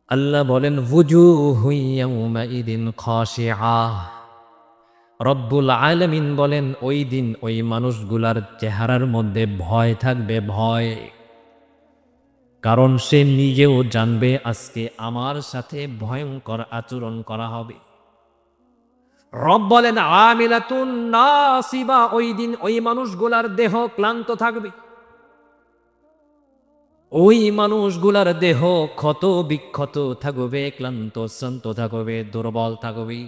আল্লাহ বলেন ওয়ুজুহু ইয়াউমাইদিন খাশিআহ। রব্বুল আলামিন বলেন ওই দিন ওই মানুষগুলার চেহারার মধ্যে ভয় থাকবে, ভয়। কারণ সে নিজেও জানবে আজকে আমার সাথে ভয়ঙ্কর আচরণ করা হবে। রব বলেন আমিলাতুন নাসিবা, ওই দিন ওই মানুষগুলার দেহ ক্লান্ত থাকবে, ওই মানুষগুলার দেহ ক্ষত বিক্ষত থাকবে, ক্লান্ত শ্রান্ত থাকবে, দুর্বল থাকবে।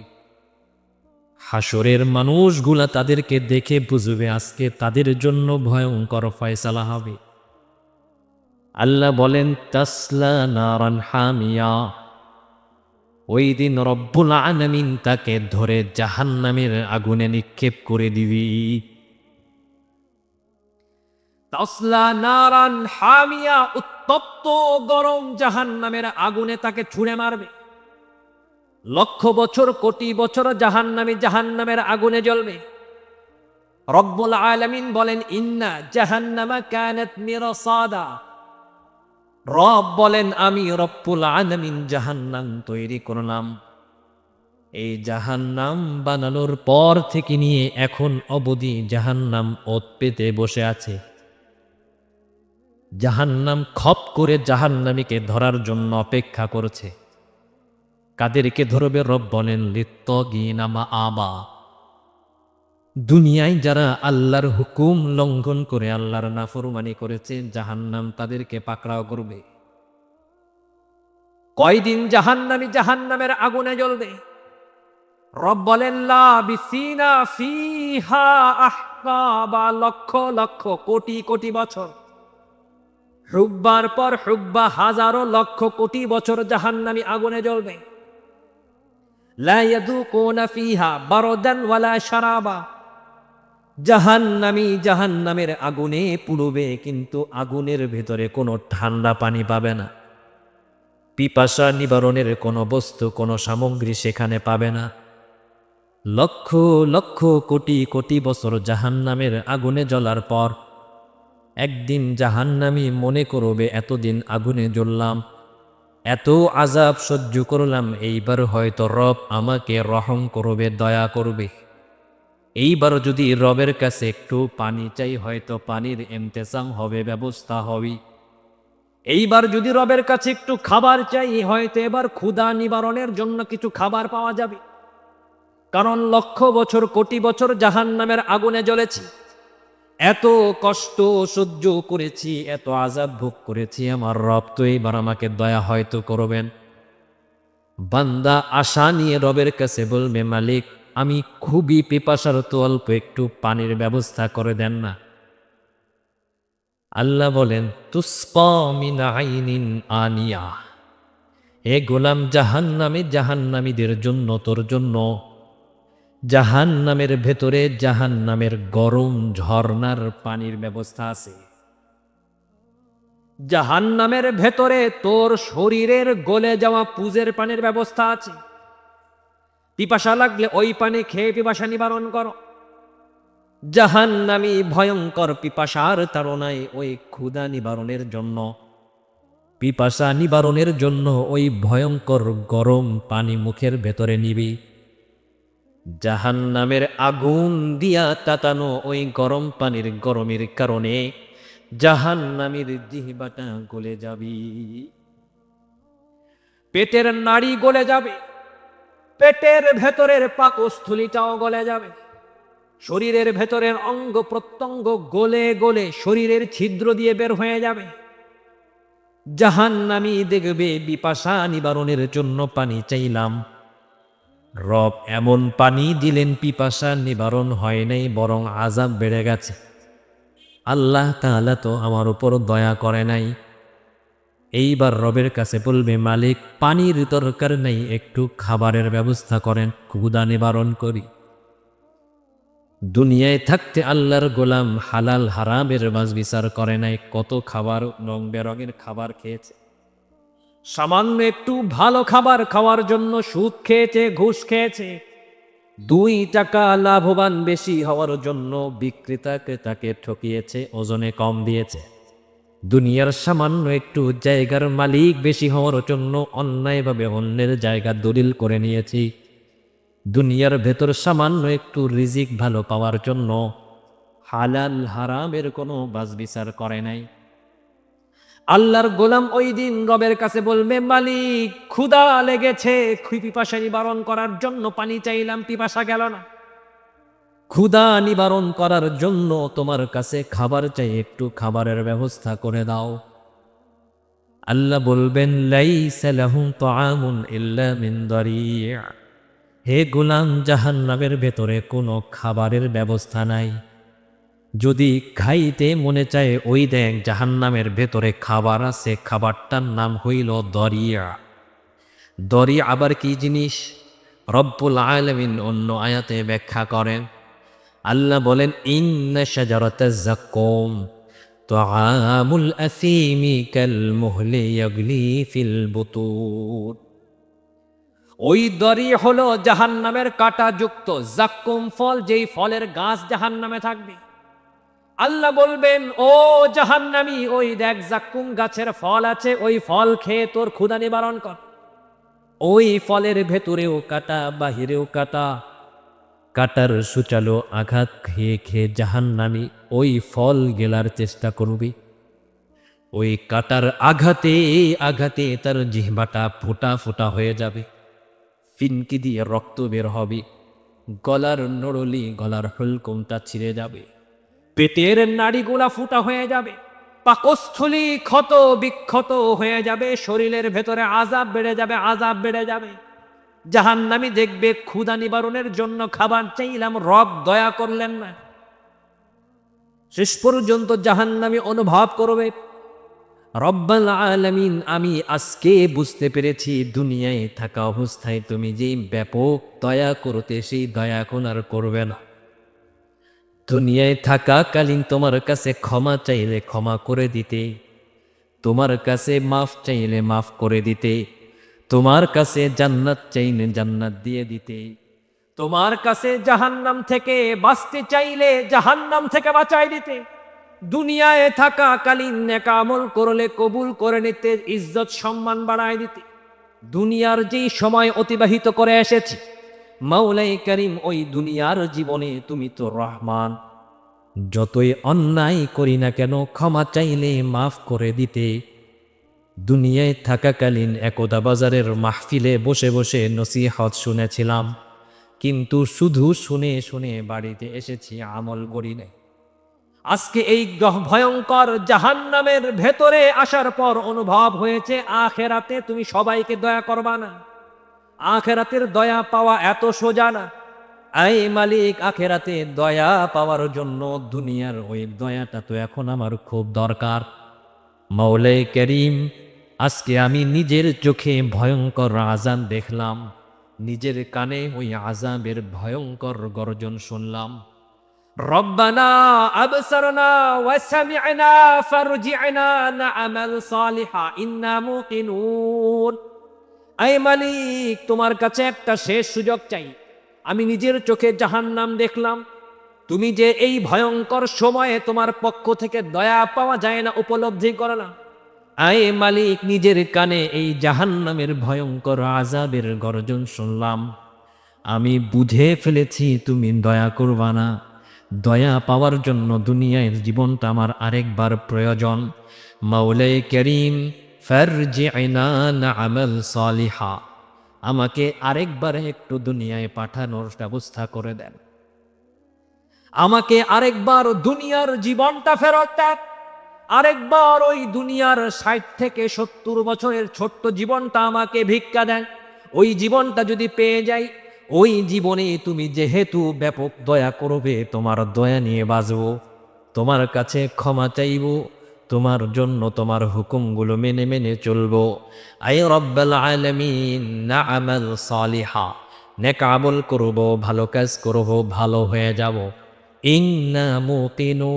হাসরের মানুষগুলা তাদেরকে দেখে বুঝবে আজকে তাদের জন্য ভয়ঙ্কর ফয়সালা হবে। আল্লাহ বলেন তাসলা নারান হামিয়া, ওই দিন রব্বুল আলামিন তাকে ধরে জাহান্নামের আগুনে নিক্ষেপ করে দিবি। তাসলা নারান হামিয়া, উত্তপ্ত গরম জাহান্নামের আগুনে তাকে ছুঁড়ে মারবে। লক্ষ বছর কোটি বছর জাহান্নামের আগুনে জ্বলবে। রব্বুল আলামিন বলেন ইন্না জাহান্নামা কানাত মিরসাদা, রব বলেন আমি রব্বুল আলামিন জাহান্নাম তৈরি করলাম। এই জাহান্নাম বানানোর পর থেকে নিয়ে এখন অবধি জাহান্নাম ওত পেতে বসে আছে। জাহান্নাম খপ করে জাহান্নামীকে ধরার জন্য অপেক্ষা করছে। কাদেরকে ধরবে? রব বলেন লিত্তাগিনা মাআবা, দুনিয়ায় যারা আল্লাহর হুকুম লঙ্ঘন করে আল্লাহর নাফরমানি করেছে জাহান্নাম তাদেরকে পাকড়াও করবে। কয়দিন জাহান্নামের আগুনে জ্বলবে? রব বলেন লাবিসিনা ফিহা আহকাবা, লক্ষ লক্ষ কোটি কোটি বছর। হুব্বার পর হুব্বা, হাজারো লক্ষ কোটি বছর জাহান্নামী আগুনে জ্বলবে। লা ইয়াযুকুনা ফিহা বারদান ওয়ালা শারাবা, জাহান্নামের আগুনে পুড়বে কিন্তু আগুনের ভেতরে কোনো ঠান্ডা পানি পাবে না। পিপাসা নিবারণের কোনো বস্তু, কোনো সামগ্রী সেখানে পাবে না। লক্ষ লক্ষ কোটি কোটি বছর জাহান্নামের আগুনে জ্বলার পর একদিন জাহান্নামী মনে করবে এতদিন আগুনে জ্বললাম, এত আযাব সহ্য করলাম, এইবার হয়তো রব আমাকে রহম করবে, দয়া করবে। এইবার যদি রবের কাছে একটু পানি চাই হয়তো পানির ইন্তেজাম হবে, ব্যবস্থা হবে। এইবার যদি রবের কাছে একটু খাবার চাই হয়তো এবার ক্ষুধা নিবারণের জন্য কিছু খাবার পাওয়া যাবে। কারণ লক্ষ বছর কোটি বছর জাহান্নামের আগুনে জ্বলেছি, এত কষ্ট সহ্য করেছি, এত আযাব ভোগ করেছি, আমার রব তো এইবার আমাকে দয়া হয়তো করবেন। বান্দা আশা নিয়ে রবের কাছে বলবে মালিক আমি খুবই পিপাসারত, অল্প একটু পানির ব্যবস্থা করে দেন না। আল্লাহ বলেন তুসকা মিন আইনিন আনিয়া, হে গোলাম জাহান্নামীদের জন্য, তোর জন্য জাহান্নামের ভেতরে জাহান্নামের গরম ঝর্ণার পানির ব্যবস্থা আছে। জাহান্নামের ভেতরে তোর শরীরের গলে যাওয়া পুজের পানির ব্যবস্থা আছে। পিপাসা লাগলে ওই পানি খেয়ে পিপাসা নিবারণ করো। জাহান্নামী ভয়ঙ্কর পিপাসার তাড়নায় ওই ক্ষুধা নিবারণের জন্য, পিপাসা নিবারণের জন্য ওই ভয়ঙ্কর গরম পানি মুখের ভেতরে নিবি। জাহান্নামের আগুন দিয়া তাতানো ওই গরম পানির গরমের কারণে জাহান্নামীর জিহ্বাটা গলে যাবি, পেটের নাড়ি গলে যাবে, পেটের ভেতরের পাকস্থলীটাও গলে যাবে, শরীরের ভেতরের অঙ্গ প্রত্যঙ্গ গলে গলে শরীরের ছিদ্র দিয়ে বের হয়ে যাবে। জাহান্নামী দেখবে পিপাসা নিবারণের জন্য পানি চাইলাম, রব এমন পানি দিলেন পিপাসা নিবারণ হয় নাই, বরং আযাব বেড়ে গেছে। আল্লাহ তাআলা তো আমার উপর দয়া করে নাই। এইবার রবের কাছে বলবে মালিক পানির দরকার নেই, একটু খাবারের ব্যবস্থা করেন, ক্ষুধা নিবারণ করি। দুনিয়ায় থাকতে আল্লাহর গোলাম হালাল হারামের মাঝ বিচার করে নাই, কত খাবার রং বেরঙের খাবার খেয়েছে। সামান্য একটু ভালো খাবার খাওয়ার জন্য সুদ খেয়েছে, ঘুষ খেয়েছে, 2 টাকা লাভবান বেশি হওয়ার জন্য বিক্রেতা ক্রেতাকে ঠকিয়েছে, ওজনে কম দিয়েছে। দুনিয়ার সামান্য একটু জায়গার মালিক বেশি হওয়ার জন্য অন্যায়ভাবে অন্যের জায়গা দলিল করে নিয়েছি। দুনিয়ার ভেতর সামান্য একটু রিজিক ভালো পাওয়ার জন্য হালাল হারামের কোনো বাছবিচার করে নাই। আল্লাহর গোলাম ওই দিন রবের কাছে বলবে, মালিক ক্ষুধা লেগেছে, পিপাসা নিবারণ করার জন্য পানি চাইলাম, পিপাসা গেল না। ক্ষুধা নিবারণ করার জন্য তোমার কাছে খাবার চাই, একটু খাবারের ব্যবস্থা করে দাও। আল্লাহ বলবেন, লাইসা লাহুম তাআমুন ইল্লা মিন দারি'। হে গোলাম, জাহান্নামের ভেতরে কোনো খাবারের ব্যবস্থা নাই। যদি খাইতে মনে চায়, ওই দেখ জাহান্নামের ভেতরে খাবার আছে, খাবারটার নাম হইল দরিয়া। দরিয়া আবার কি জিনিস? রব্বুল আলামিন অন্য আয়াতে ব্যাখ্যা করেন। আল্লাহ বলেন, ইন্না শাজারাতাজ যাক্কুম তুআমুল আসীমি কাল মুহলি ইয়াগলি ফিল বুতুন। ওই দরি হলো জাহান্নামের কাঁটাযুক্ত যাক্কুম ফল, যেই ফলের গাছ জাহান্নামে থাকবে। আল্লাহ বলবেন, ও জাহান্নামী, ওই দেখ যাক্কুম গাছের ফল আছে, ওই ফল খেয়ে তোর ক্ষুধা নিবারণ কর। ওই ফলের ভেতরেও কাটা, বাহিরেও কাটা। কাটার সুচালো আঘাত খেয়ে খেয়ে জাহান্নামী ওই ফল গেলার চেষ্টা করবি। ওই কাটার আঘাতে আঘাতে তার জিহ্বাটা ফোঁটা ফোঁটা হয়ে যাবে, ফিনকি দিয়ে রক্ত বের হবে, গলার নড়লি, গলার হুলকুমটা ছিঁড়ে যাবে, পেটের নাড়িগুলা ফুটা হয়ে যাবে, পাকস্থলী ক্ষত বিক্ষত হয়ে যাবে, শরীরের ভেতরে আযাব বেড়ে যাবে, আযাব বেড়ে যাবে। জাহান্নামী দেখবে, ক্ষুধা নিবারণের জন্য খাবার চাইলাম, রব দয়া করলেন না। শেষ পর্যন্ত জাহান্নামী অনুভব করবে, রব্বুল আলামিন, আমি আজকে বুঝতে পেরেছি দুনিয়ায় থাকা অবস্থায় তুমি যেই ব্যাপক দয়া করতে, সেই দয়া এখন আর করবে না। দুনিয়ায় থাকাকালীন তোমার কাছে ক্ষমা চাইলে ক্ষমা করে দিতে, তোমার কাছে মাফ চাইলে মাফ করে দিতে, তোমার কাছে জান্নাত চাইলে জান্নাত দিয়ে দিতে, তোমার কাছে জাহান্নাম থেকে বাঁচতে চাইলে জাহান্নাম থেকে বাঁচাই দিতে। দুনিয়ায় থাকাকালীন নেক আমল করলে কবুল করে নিতে, ইজ্জত সম্মান বাড়ায় দিতে। দুনিয়ার যেই সময় অতিবাহিত করে এসেছি, মাওলাই করিম ওই দুনিয়ার জীবনে তুমি তো রহমান, যতই অন্যায় করি না কেন ক্ষমা চাইলে মাফ করে দিতে। দুনিয়ায় থাকাকালীন একদা বাজারের মাহফিলে বসে বসে নসিহত শুনেছিলাম, কিন্তু শুধু শুনে শুনে বাড়িতে এসেছি, আমল করি নাই। আজকে এই ভয়ঙ্কর জাহান্নামের ভেতরে আসার পর অনুভব হয়েছে, আখেরাতে তুমি সবাইকে দয়া করবা না। আখেরাতের দয়া পাওয়া এত সোজা না। আয় মালিক, আখেরাতে দয়া পাওয়ার জন্য দুনিয়ার ওই দয়াটা তো এখন আমার খুব দরকার। মাওলাই করিম, আজকে আমি নিজের চোখে ভয়ঙ্কর আযাব দেখলাম, নিজের কানে ওই আযাবের ভয়ঙ্কর গর্জন শুনলাম। রব্বানা আবসারনা ওয়া সামি'না ফারজি'না না'মাল সালিহা ইন্না মুকিনুন। আয় মালিক, তোমার কাছে একটা শেষ সুযোগ চাই। আমি নিজের চোখে জাহান্নাম দেখলাম, তুমি যে এই ভয়ঙ্কর সময়ে তোমার পক্ষ থেকে দয়া পাওয়া যায় না উপলব্ধি করলাম। আয় মালিক, নিজের কানে এই জাহান্নামের ভয়ঙ্কর আযাবের গর্জন শুনলাম। আমি বুঝে ফেলেছি তুমি দয়া করবা না। দয়া পাওয়ার জন্য দুনিয়ার জীবনটা আমার আরেকবার প্রয়োজন। মাওলাই করিম, ফারজি'না না'মাল সালিহা, আমাকে আরেকবার একটু দুনিয়ায় পাঠানোর ব্যবস্থা করে দেন। আমাকে আরেকবার দুনিয়ার জীবনটা ফেরত দেন। আরেকবার ওই দুনিয়ার 60 থেকে 70 বছরের ছোট্ট জীবনটা আমাকে ভিক্ষা দেন। ওই জীবনটা যদি পেয়ে যাই, ওই জীবনে তুমি যেহেতু ব্যাপক দয়া করবে, তোমার দয়া নিয়ে বাঁচব, তোমার কাছে ক্ষমা চাইব, তোমার জন্য তোমার হুকুমগুলো মেনে মেনে চলব। আয় রব্বুল আলামিন, না'মাল সালিহা, নেক আমল করব, ভালো কাজ করব, ভালো হয়ে যাব। ইন্না মুকিনুন,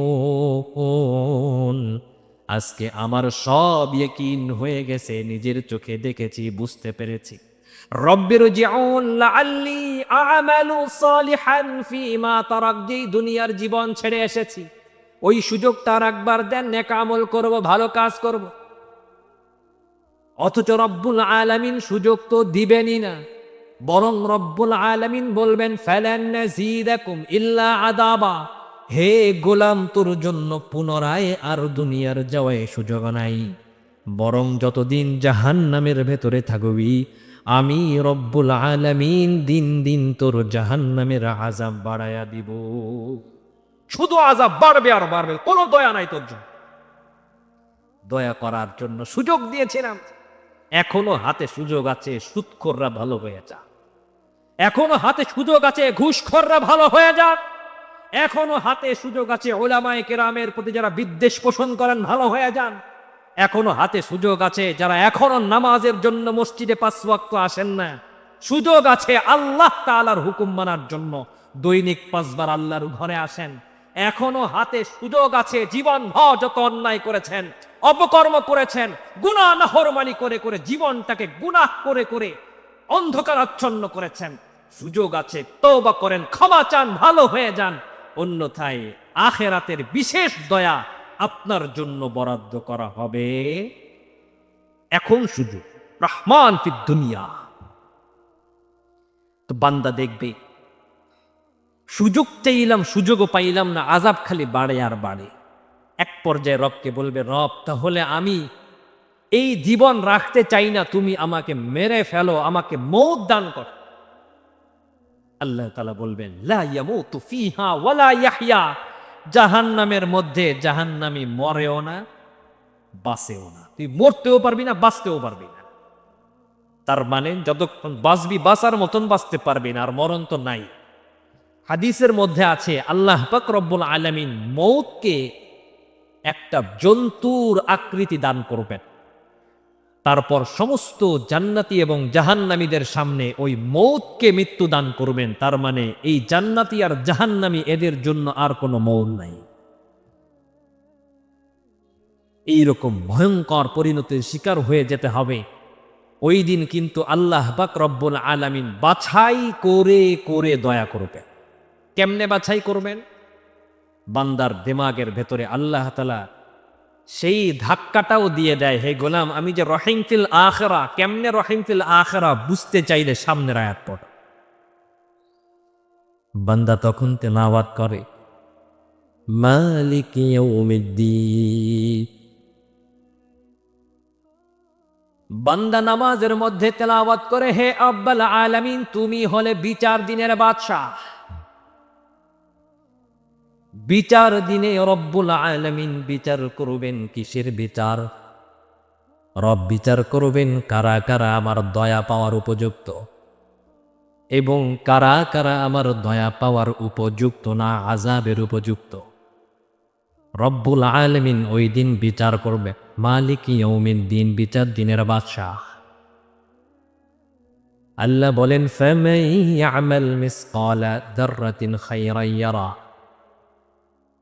আজকে আমার সব ইয়াকিন হয়ে গেছে, নিজের চোখে দেখেছি, বুঝতে পেরেছি। রব্বিরজিউন লাআল্লি আমালু সালিহান ফীমা তারাক, যেই দুনিয়ার জীবন ছেড়ে এসেছি ওই সুযোগটা আর একবার দেন, নেক আমল করব, ভালো কাজ করব। অথচ রব্বুল আলামিন সুযোগ তো দিবেনই না, বরং রব্বুল আলামিন বলবেন ফালান নাযীদাকুম ইল্লা আযাবা, হে গোলাম তোর জন্য পুনরায় আর দুনিয়ার যাওয়ায় সুযোগ নাই, বরং যতদিন জাহান্নামের ভেতরে থাকবি আমি রব্বুল আলামিন দিন দিন তোর জাহান্নামের আযাব বাড়ায়া দিব। শুধু আযাব বাড়বে আর বাড়বে, কোনো দয়া নাই তোর জন্য। দয়া করার জন্য সুযোগ দিয়েছিলাম, এখনো হাতে সুযোগ আছে সুদখোররা ভালো হয়ে যা, এখনো হাতে সুযোগ আছে ঘুষখোররা ভালো হয়ে যাক, এখনো হাতে সুযোগ আছে উলামায়ে কেরামের প্রতি যারা বিদ্বেষ পোষণ করেন ভালো হয়ে যান, এখনো হাতে সুযোগ আছে যারা এখনো নামাজের জন্য মসজিদে 5 ওয়াক্ত আসেন না, সুযোগ আছে আল্লাহ তাআলার হুকুম মানার জন্য দৈনিক 5 বার আল্লাহর ঘরে আসেন, এখনো হাতে সুযোগ আছে জীবন ভর যত অন্যায় করেছেন, অপকর্ম করেছেন, গুনাহ নাফরমানি করে করে জীবনটাকে গুনাহ করে করে অন্ধকারাচ্ছন্ন করেছেন, সুযোগ আছে তওবা করেন, ক্ষমা চান, ভালো হয়ে যান, অন্যথায় আখিরাতের বিশেষ দয়া আপনার জন্য বরাদ্দ করা হবে। এখন সুযোগ, রহমান ফিদ দুনিয়া। তো বান্দা দেখবে সুযোগ চাইলাম, সুযোগও পাইলাম না, আযাব খালি বাড়ে আর বাড়ে। এক পর্যায়ে রবকে বলবে, রব তাহলে আমি এই জীবন রাখতে চাই না, তুমি আমাকে মেরে ফেলো, আমাকে মৌত দান কর। আল্লাহ তাআলা বলবেন লা ইয়ামুতু ফিহা ওয়ালা ইয়াহইয়া, জাহান্নামের মধ্যে জাহান্নামী মরেও না বাঁচেও না, তুই মরতেও পারবি না বাঁচতেও পারবি না। তার মানে যতক্ষণ বাঁচবি বাঁচার মতন বাঁচতে পারবি না, আর মরণ তো নাই। হাদিসের মধ্যে আছে আল্লাহ পাক রব্বুল আলামিন মৌতকে একটা জন্তুর আকৃতি দান করবেন, তারপর সমস্ত জান্নাতি এবং জাহান্নামীদের সামনে ওই মৌতকে মৃত্যু দান করবেন। তার মানে এই জান্নাতি আর জাহান্নামী এদের জন্য আর কোনো মৌত নাই। এইরকম ভয়ঙ্কর পরিণতির শিকার হয়ে যেতে হবে। ওই দিন কিন্তু আল্লাহ পাক রব্বুল আলামিন বাছাই করে করে দয়া করবেন। কেমনে বাছাই করবেন? বান্দার দিমাগের ভেতরে আল্লাহ তাআলা সেই ধাক্কাটাও দিয়ে দেয়, হে গোলাম আমি যে রহিম ফিল আখিরা, কেমনে রহিম ফিল আখিরা বুঝতে চাইলে সামনের আয়াত পড়। বান্দা তখন তেলাওয়াত করে মালিক ইয়াউমিদ্দিন। বান্দা নামাজের মধ্যে তেলাওয়াত করে, হে আব্বাল আলামিন তুমি হলে বিচার দিনের বাদশাহ। বিচার দিনে রব্বুল আলামিন বিচার করবেন। কিসের বিচার? রব বিচার করবেন কারা কারা আমার দয়া পাওয়ার উপযুক্ত এবং কারা কারা আমার দয়া পাওয়ার উপযুক্ত না, আযাবের উপযুক্ত। রব্বুল আলামিন ওই দিন বিচার করবে। মালিক ইয়াউমিদ্দিন, বিচার দিনের বাদশাহ। আল্লাহ বলেন ফামান ইয়ামাল মিসকালা যাররাতিন খায়রান ইয়ারা,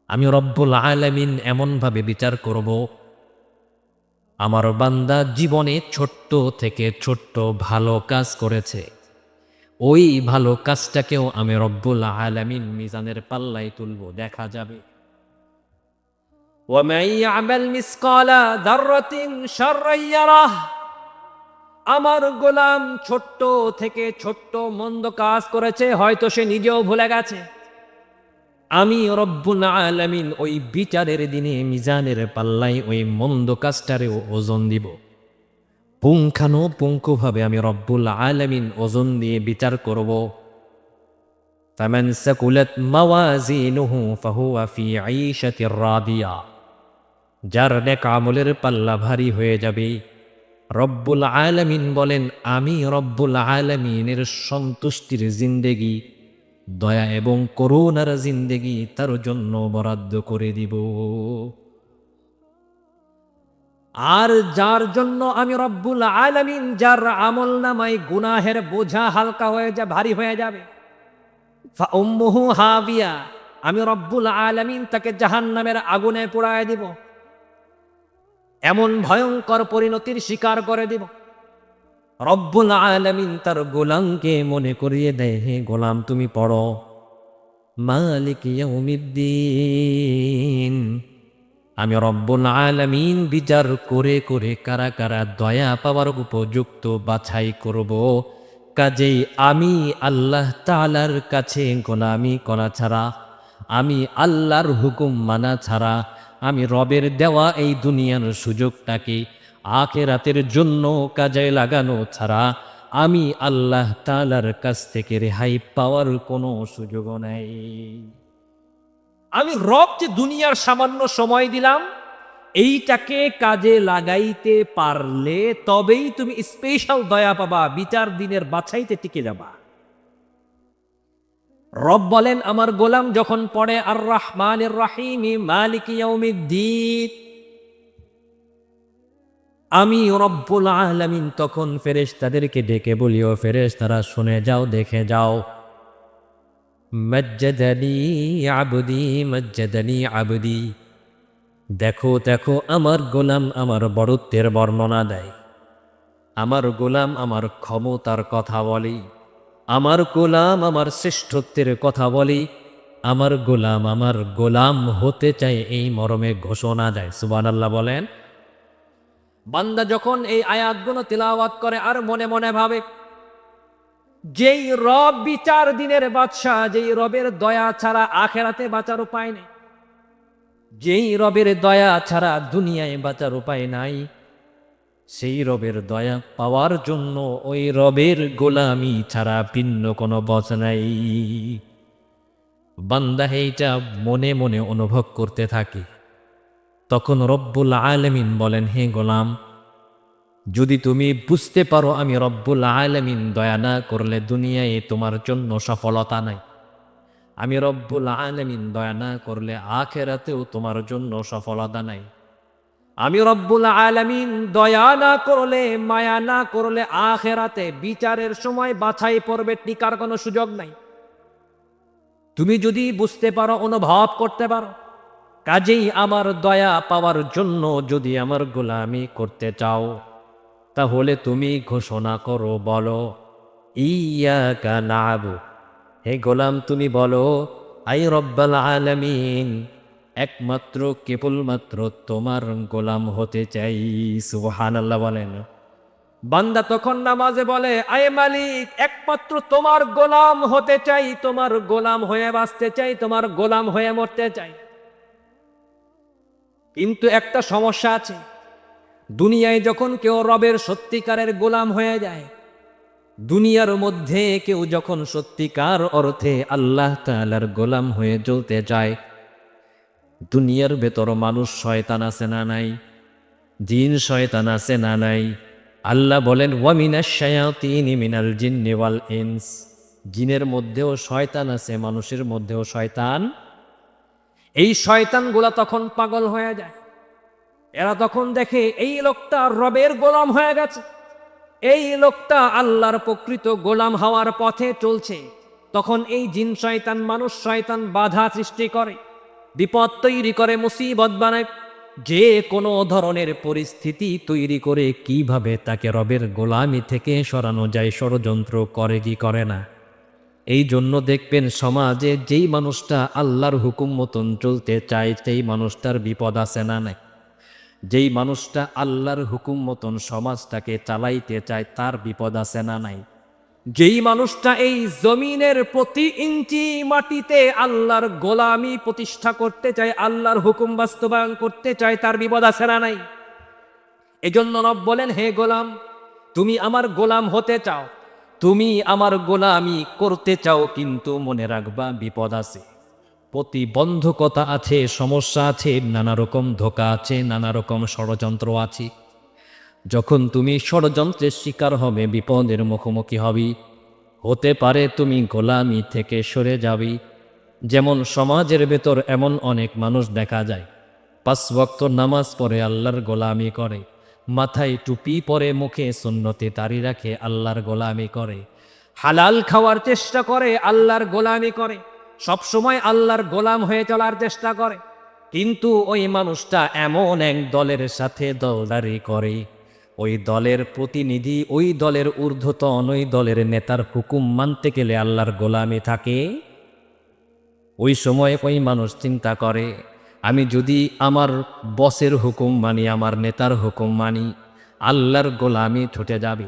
আমি রব্বুল আলামিন এমনভাবে বিচার করব, আমার বান্দা জীবনে ছোট্ট থেকে ছোট্ট ভালো কাজ করেছে, ওই ভালো কাজটাকেও আমি রব্বুল আলামিন মিজানের পাল্লায় তুলব, দেখা যাবে। ওয়ামান ইয়ামাল মিসকালা যাররাতিন শাররান ইয়ারাহ, আমার গোলাম ছোট্ট থেকে ছোট্ট মন্দ কাজ করেছে, হয়তো সে নিজেও ভুলে গেছে, আমি রব্বুল আলামিন ওই বিচারের দিনে মিজানের পাল্লায় ওই মন্দ কাজটারেও ওজন দিব। পুঙ্খানুপুঙ্খভাবে আমি রব্বুল আলামিন ওজন দিয়ে বিচার করব। ফামান সাকুলাত মাওয়াজিনুহু ফাহুয়া ফি আইশাতির রাদিয়া, যার নেক আমলের পাল্লা ভারী হয়ে যাবে, রব্বুল আলামিন বলেন আমি রব্বুল আলামিনের সন্তুষ্টির জিন্দেগি, দয়া এবং করুণার জিন্দেগি তার জন্য বরাদ্দ করে দিব। আর যার জন্য আমি রব্বুল আলামিন, যার আমল নামায় গুনাহের বোঝা হালকা হয়ে যা ভারী হয়ে যাবে, ফাউম্মুহু হাবিয়া, আমি রব্বুল আলামিন তাকে জাহান্নামের আগুনে পোড়ায় দিব, এমন ভয়ঙ্কর পরিণতির শিকার করে দিব। রব্বুল আলামিন তার গোলামকে মনে করিয়ে দেয়, হে গোলাম তুমি পড়ো মালিক ইয়াউমিদ্দিন। আমি রব্বুল আলামিন বিচার করে করে কারা কারা দয়া পাওয়ার উপযুক্ত বাছাই করব। কাজেই আমি আল্লাহ তাআলার কাছে গোলামি করা ছাড়া, আমি আল্লাহর হুকুম মানা ছাড়া, আমি রবের দেওয়া এই দুনিয়ার সুযোগটাকে আখিরাতের জন্য কাজে লাগানো ছাড়া আমি আল্লাহ তাআলার কাছ থেকে রেহাই পাওয়ার কোনো সুযোগও নাই। আমি রব যে দুনিয়ার সামান্য সময় দিলাম, এইটাকে কাজে লাগাইতে পারলে তবেই তুমি স্পেশাল দয়া পাবা, বিচার দিনের বাছাইতে টিকে যাবা। রব বলেন আমার গোলাম যখন পড়ে আর রহমানির রহিম মালিক ইয়াউমিদ্দিন, আমি রব্বুল আলামিন তখন ফেরেশতাদেরকে ডেকে বলিও ফেরেশতারা শুনে যাও, দেখে যাও, মজ্জাদানি আবদি মজ্জাদানি আবদি, দেখো দেখো আমার গোলাম আমার বড়ত্বের বর্ণনা দেয়, আমার গোলাম আমার ক্ষমতার কথা বলে, আমার গোলাম আমার শ্রেষ্ঠত্বের কথা বলে, আমার গোলাম হতে চায় এই মর্মে ঘোষণা দেয়। সুবহানাল্লাহ বলেন। বান্দা যখন এই আয়াতগুলো তিলাওয়াত করে আর মনে মনে ভাবে, যেই রব বিচার দিনের বাদশাহ, যেই রবের দয়া ছাড়া আখেরাতে বাঁচার উপায় নেই, যেই রবের দয়া ছাড়া দুনিয়ায় বাঁচার উপায় নাই, সেই রবের দয়া পাওয়ার জন্য ওই রবের গোলামি ছাড়া ভিন্ন কোনো পথ নাই। বান্দা এইটা মনে মনে অনুভব করতে থাকে। তখন রব্বুল আলামিন বলেন, হে গোলাম, যদি তুমি বুঝতে পারো আমি রব্বুল আলামিন দয়া না করলে দুনিয়ায় তোমার জন্য সফলতা নাই, আমি রব্বুল আলামিন দয়া না করলে আখিরাতেও তোমার জন্য সফলতা নাই, আমি রব্বুল আলামিন দয়া না করলে মায়া না করলে আখিরাতে বিচারের সময় বাছাই পর্বে টিকার কোনো সুযোগ নাই। তুমি যদি বুঝতে পারো, অনুভব করতে পারো, কাজেই আমার দয়া পাওয়ার জন্য যদি আমার গোলামি করতে চাও, তাহলে তুমি ঘোষণা করো, বলো ইয়াকা না'বুদু, হে গোলাম তুমি বলো আই রব্বাল আলামিন, একমাত্র কেবলমাত্র তোমার গোলাম হতে চাই। সুবহানাল্লাহ বলেন। বান্দা তখন নামাজে বলে, আয় মালিক, একমাত্র তোমার গোলাম হতে চাই, তোমার গোলাম হয়ে বাঁচতে চাই, তোমার গোলাম হয়ে মরতে চাই। কিন্তু একটা সমস্যা আছে, দুনিয়ায় যখন কেউ রবের সত্যিকারের গোলাম হয়ে যায়, দুনিয়ার মধ্যে কেউ যখন সত্যিকার অর্থে আল্লাহ তাআলার গোলাম হয়ে চলতে চায়, দুনিয়ার ভেতর মানুষ শয়তান আছে না নাই, জিন শয়তান আছে না নাই। আল্লাহ বলেন ওয়া মিনাশ শায়াতিনি মিনাল জিন্নি ওয়াল ইনস, জিনের মধ্যেও শয়তান আছে, মানুষের মধ্যেও শয়তান। এই শয়তানগুলা তখন পাগল হয়ে যায়। এরা তখন দেখে এই লোকটা রবের গোলাম হয়ে গেছে, এই লোকটা আল্লাহর প্রকৃত গোলাম হওয়ার পথে চলছে। তখন এই জিন শয়তান মানুষ শয়তান বাধা সৃষ্টি করে, বিপদ তৈরি করে, মুসিবত বানায়, যে কোনো ধরনের পরিস্থিতি তৈরি করে কিভাবে তাকে রবের গোলামি থেকে সরানো যায় ষড়যন্ত্র করে, কি করে না। এই জন্য দেখবেন সমাজে যেই মানুষটা আল্লাহর হুকুম মতন চলতে চায় সেই মানুষটার বিপদ আছে না নাই, যেই মানুষটা আল্লাহর হুকুম মতন সমাজটাকে চালাইতে চায় তার বিপদ আছে না নাই, যেই মানুষটা এই জমিনের প্রতি ইঞ্চি মাটিতে আল্লাহর গোলামি প্রতিষ্ঠা করতে চায়, আল্লাহর হুকুম বাস্তবায়ন করতে চায়, তার বিপদ আছে না নাই। এজন্য রব বলেন, হে গোলাম, তুমি আমার গোলাম হতে চাও, তুমি আমার গোলামি করতে চাও, কিন্তু মনে রাখবা বিপদ আছে, প্রতিবন্ধকতা আছে, সমস্যা আছে, নানা রকম ধোঁকা আছে, নানা রকম ষড়যন্ত্র আছে। যখন তুমি ষড়যন্ত্রের শিকার হবে, বিপদের মুখোমুখি হবি, হতে পারে তুমি গোলামি থেকে সরে যাবি। যেমন সমাজের ভেতর এমন অনেক মানুষ দেখা যায়, 5 ওয়াক্ত নামাজ পড়ে আল্লাহর গোলামি করে, মাথায় টুপি পরে, মুখে সুন্নতে দাড়ি রাখে, আল্লাহর গোলামি করে, হালাল খাওয়ার চেষ্টা করে, আল্লাহর গোলামি করে, সব সময় আল্লাহর গোলাম হয়ে চলার চেষ্টা করে। কিন্তু ওই মানুষটা এমন এক দলের সাথে দলদারি করে, ওই দলের প্রতিনিধি, ওই দলের ঊর্ধ্বতন, ওই দলের নেতার হুকুম মানতে গেলে আল্লাহর গোলামি থাকে। ওই সময় ওই মানুষ চিন্তা করে, আমি যদি আমার বসের হুকুম মানি, আমার নেতার হুকুম মানি, আল্লাহর গোলামি ছুটে যাবে।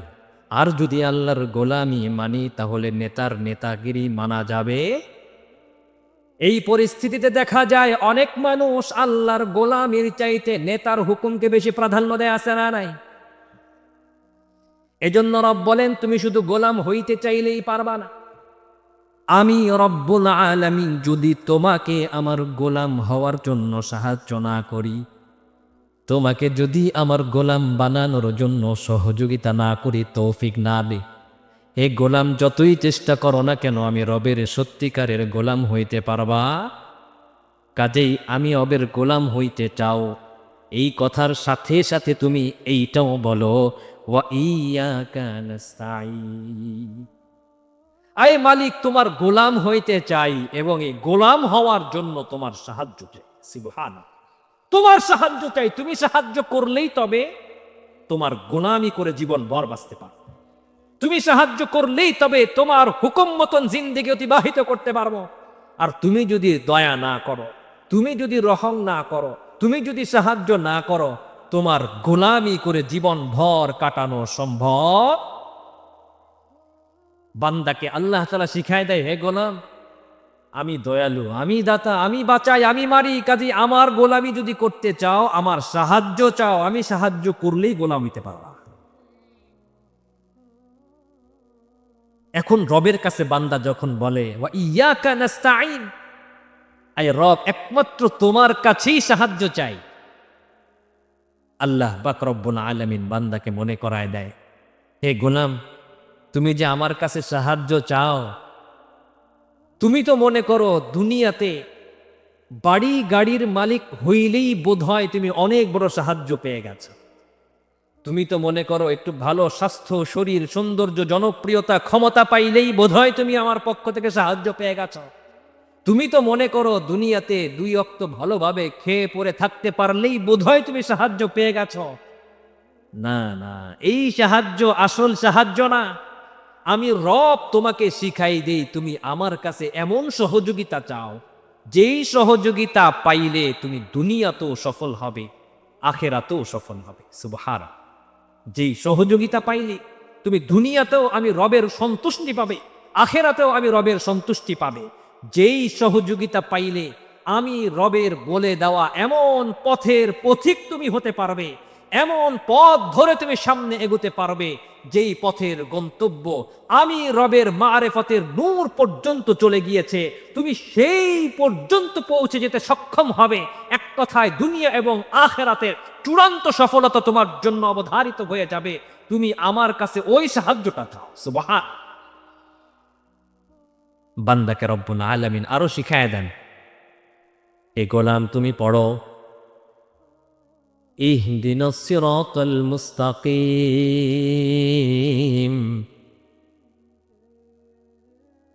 আর যদি আল্লাহর গোলামি মানি, তাহলে নেতার নেতাগিরি মানা যাবে। এই পরিস্থিতিতে দেখা যায় অনেক মানুষ আল্লাহর গোলামির চাইতে নেতার হুকুমকে বেশি প্রাধান্য দেয়, আছে না নাই? এজন্য রব বলেন, তুমি শুধু গোলাম হইতে চাইলেই পারবা না। আমি রব্বুল আলামিন যদি তোমাকে আমার গোলাম হওয়ার জন্য সাহায্য না করি, তোমাকে যদি আমার গোলাম বানানোর জন্য সহযোগিতা না করি, তৌফিক না দে, এ গোলাম যতই চেষ্টা করো না কেন, আমি রবের সত্যিকারের গোলাম হইতে পারবা? কাজেই আমি রবের গোলাম হইতে চাও, এই কথার সাথে সাথে তুমি এইটাও বলো, ওয়া ইয়াকা নাস্তাঈন, আয় মালিক, তোমার গোলাম হইতে চাই এবং এই গোলাম হওয়ার জন্য তোমার সাহায্য চাই। সুবহানাল্লাহ, তোমার সাহায্য চাই। তুমি সাহায্য করলেই তবে তোমার গোলামি করে জীবন ভর বাঁচতে পারো। তুমি সাহায্য করলেই তবে তোমার হুকুম মতন জিন্দেগি অতিবাহিত করতে পারবো। আর তুমি যদি দয়া না করো, তুমি যদি রহম না করো, তুমি যদি সাহায্য না করো, তোমার গোলামি করে জীবন ভর কাটানো সম্ভব? বান্দাকে আল্লাহ তাআলা শিখায় দেয়, হে গোলাম, আমি দয়ালু, আমি দাতা, আমি বাঁচাই, আমি মারি, কাজে আমার গোলামি যদি করতে চাও, আমার সাহায্য চাও, আমি সাহায্য করলেই গোলাম হইতে পারবা। এখন রবের কাছে বান্দা যখন বলে, ওয়া ইয়াকা নাস্তাঈন, আয় রব, একমাত্র তোমার কাছেই সাহায্য চাই, আল্লাহ পাক রব্বুল আলামিন বান্দাকে মনে করায় দেয়, হে গোলাম, তুমি যে আমার কাছে সাহায্য চাও, তুমি তো মনে করো দুনিয়াতে বাড়ি গাড়ির মালিক হইলেই বোধহয় তুমি অনেক বড় সাহায্য পেয়ে গেছো। তুমি তো মনে করো একটু ভালো স্বাস্থ্য, শরীর, সৌন্দর্য, জনপ্রিয়তা, ক্ষমতা পাইলেই বোধহয় তুমি আমার পক্ষ থেকে সাহায্য পেয়ে গেছো। তুমি তো মনে করো দুনিয়াতে 2 ওয়াক্ত ভালোভাবে খেয়ে পরে থাকতে পারলেই বোধহয় তুমি সাহায্য পেয়ে গেছো। না না, এই সাহায্য আসল সাহায্য না। আমি রব তোমাকে শিখাই দেই, তুমি আমার কাছে এমন সহযোগিতা চাও, যেই সহযোগিতা পাইলে তুমি দুনিয়াতেও সফল হবে, আখেরাতেও সফল হবে। সুবহানাল্লাহ, যেই সহযোগিতা পাইলে তুমি দুনিয়াতেও আমি রবের সন্তুষ্টি পাবে, আখেরাতেও আমি রবের সন্তুষ্টি পাবে। যেই সহযোগিতা পাইলে আমি রবের বলে দেওয়া এমন পথের পথিক তুমি হতে পারবে, এমন পথ ধরে তুমি সামনে এগোতে পারবে, যেই পথের গন্তব্য আমি রবের মারেফতের নূর পর্যন্ত চলে গিয়েছে, তুমি সেই পর্যন্ত পৌঁছে যেতে সক্ষম হবে। এক কথায় দুনিয়া এবং আখেরাতের চূড়ান্ত সফলতা তোমার জন্য অবধারিত হয়ে যাবে। তুমি আমার কাছে ওই সাহায্যটা চাও। সুবহান। বান্দাকে রব্বুল আলামিন আরো শিখায় দেন, এ গোলাম তুমি পড়ো, ইহদিনাস সিরাতাল মুস্তাকিম,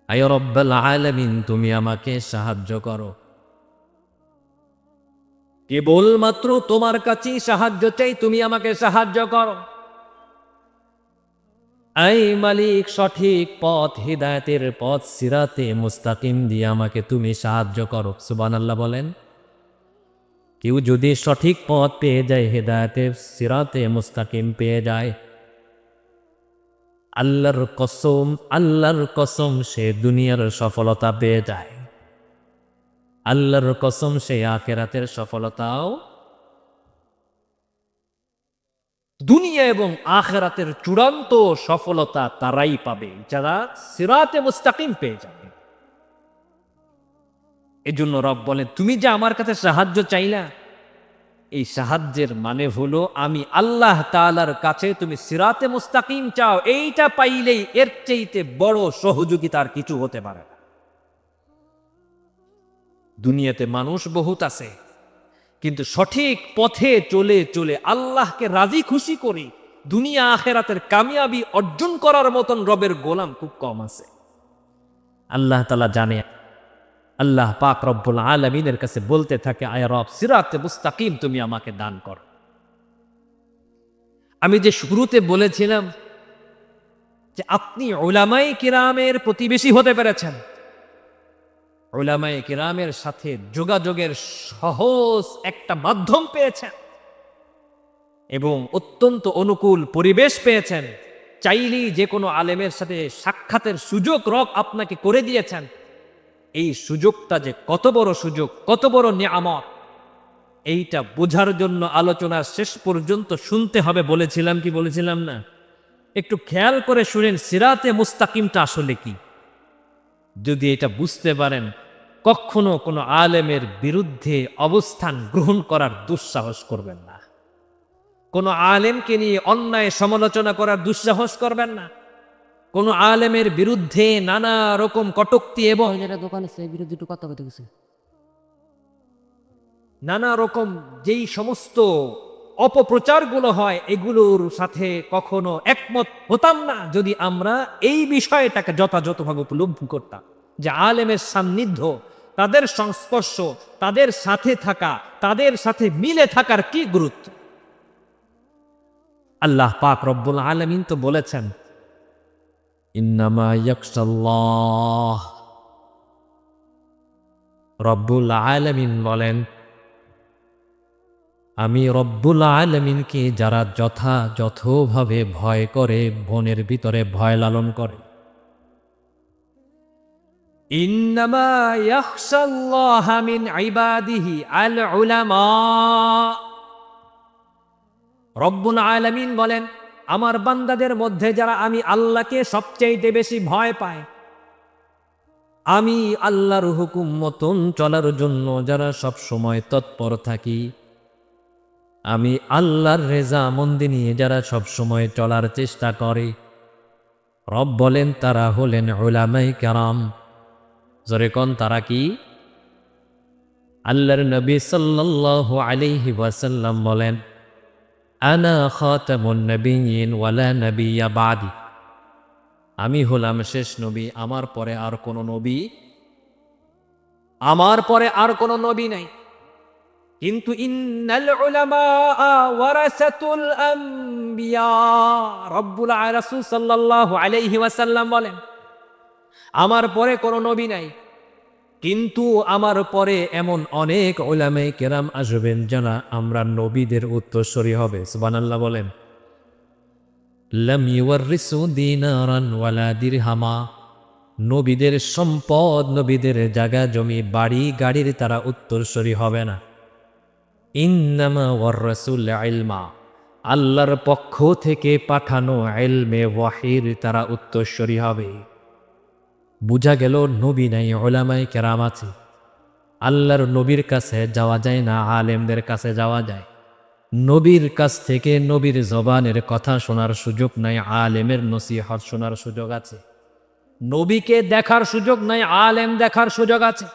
আয় রব্বুল আলামিন, তুমি আমাকে সাহায্য করো। কেবলমাত্র তোমার কাছেই সাহায্য চাই, তুমি আমাকে সাহায্য করো। আই মালিক, সঠিক পথ, হিদায়াতের পথ, সিরাতে মুস্তাকিম দিয়ে আমাকে তুমি সাহায্য করো। সুবহানাল্লাহ বলেন। কেউ যদি সঠিক পথ পেয়ে যায়, হিদায়াতের সিরাতে মুস্তাকিম পেয়ে যায়, আল্লাহর কসম, আল্লাহর কসম, সে দুনিয়ার সফলতা পেয়ে যায়। আল্লাহর কসম, সে আখিরাতের সফলতাও, দুনিয়া এবং আখিরাতের চূড়ান্ত সফলতা তারাই পাবে যারা সিরাতে মুস্তাকিম পেয়ে যাবে। এজন্য রব বলেন, তুমি যে আমার কাছে সাহায্য চাইলা, এই সাহায্যের মানে হলো আমি আল্লাহ তাআলার কাছে তুমি সিরাতে মুস্তাকিম চাও, এইটা পাইলেই এর চাইতে বড় সহযোগিতার কিছু হতে পারে না। দুনিয়াতে মানুষ বহুত আছে, কিন্তু সঠিক পথে চলে চলে আল্লাহকে রাজি খুশি করে দুনিয়া আখেরাতের কামিয়াবি অর্জন করার মতন রবের গোলাম খুব কম আছে। আল্লাহ তাআলা জানে। আল্লাহ পাক রব্বুল আলামিনের কাছে বলতে থাকে, আয় রব, সিরাতে মুস্তাকিম তুমি আমাকে দান করো। আমি যে শুরুতে বলেছিলাম যে আপনি উলামায়ে কিরামের প্রতিবেশী হতে পেরেছেন, উলামায়ে কিরামের সাথে যোগাযোগের সহজ একটা মাধ্যম পেয়েছেন এবং অত্যন্ত অনুকূল পরিবেশ পেয়েছেন। চাইলেই যে কোনো আলেমের সাথে সাক্ষাতের সুযোগ রব আপনাকে করে দিয়েছেন। এই সুযোগটা যে কত বড় সুযোগ, কত বড় নিয়ামত, এইটা বোঝার জন্য আলোচনার শেষ পর্যন্ত শুনতে হবে বলেছিলাম কি বলেছিলাম না? একটু খেয়াল করে শুনেন সিরাতে মুস্তাকিমটা আসলে কি। যদি এটা বুঝতে পারেন, কখনো কোনো আলেমের বিরুদ্ধে অবস্থান গ্রহণ করার দুঃসাহস করবেন না। কোনো আলেমকে নিয়ে অন্যায় সমালোচনা করার দুঃসাহস করবেন না। কোনো আলেমের বিরুদ্ধে নানা রকম কটূক্তি এবং দোকানে সেই বিরুদ্ধে একটু কথা বলতে গেছে। নানা রকম যেই সমস্ত অপপ্রচারগুলো হয় এগুলোর সাথে কখনো একমত হতাম না যদি আমরা এই বিষয়টাকে যথাযথভাবে উপলব্ধি করতাম যে আলেমের সান্নিধ্য, তাদের সংস্পর্শ, তাদের সাথে থাকা, তাদের সাথে মিলে থাকার কি গুরুত্ব। আল্লাহ পাক রব্বুল আলামিন তো বলেছেন, ইন্নামা ইয়াখশাল্লাহ, রব্বুল আলামিন বলেন, আমি রব্বুল আলামিনকে যারা যথাযথভাবে ভয় করে, মনের ভিতরে ভয় লালন করে। ইন্নামা ইয়াখশাল্লাহ মিন ইবাদিহি আল উলামা, রব্বুল আলামিন বলেন আমার বান্দাদের মধ্যে যারা আমি আল্লাহকে সবচেয়ে বেশি ভয় পায়, আমি আল্লাহর হুকুম মতন চলার জন্য যারা সব সময় তৎপর থাকি, আমি আল্লাহর রেজামন্দি নিয়ে যারা সব সময় চলার চেষ্টা করে, রব বলেন তারা হলেন উলামায়ে কেরাম। জোরে কোন তারা কি? আল্লাহর নবী সাল্লাল্লাহু আলাইহি ওয়াসাল্লাম বলেন, আনা খাতামুন নবিয়্যিন ওয়ালা নাবিয়্যা বাদি, আমি হলাম শেষ নবী, আমার পরে আর কোনো নবী, আমার পরে আর কোনো নবী নাই। কিন্তু ইন্নাল উলামা ওয়ারাসাতুল আম্বিয়া, রব্বুল রাসূল সাল্লাল্লাহু আলাইহি ওয়াসাল্লাম বলেন আমার পরে কোনো নবী নাই, কিন্তু আমার পরে এমন অনেক উলামায়ে কেরাম আসবেন যারা আমরা নবীদের উত্তরসূরি হবে। সুবহানাল্লাহ বলেন। লাম ইউওয়ারিসু দিনারান ওয়ালা দিরহামা, নবীদের সম্পদ, নবীদের জায়গা জমি বাড়ি গাড়ির তারা উত্তরসূরি হবে না। ইন্নামা ওয়ারাসুল ইলমা, আল্লাহর পক্ষ থেকে পাঠানো ইলমে ওয়াহির তারা উত্তরসূরি হবে। বুঝা গেল নবী নাই, উলামায়ে কেরাম আছে। আল্লাহর নবীর কাছে যাওয়া যায় না, আলেমদের কাছে যাওয়া যায়। নবীর কাছ থেকে নবীর জবানের কথা শোনার সুযোগ নাই, আলেমের নসিহত শোনার সুযোগ আছে। নবীকে দেখার সুযোগ নাই, আলেম দেখার সুযোগ আছে।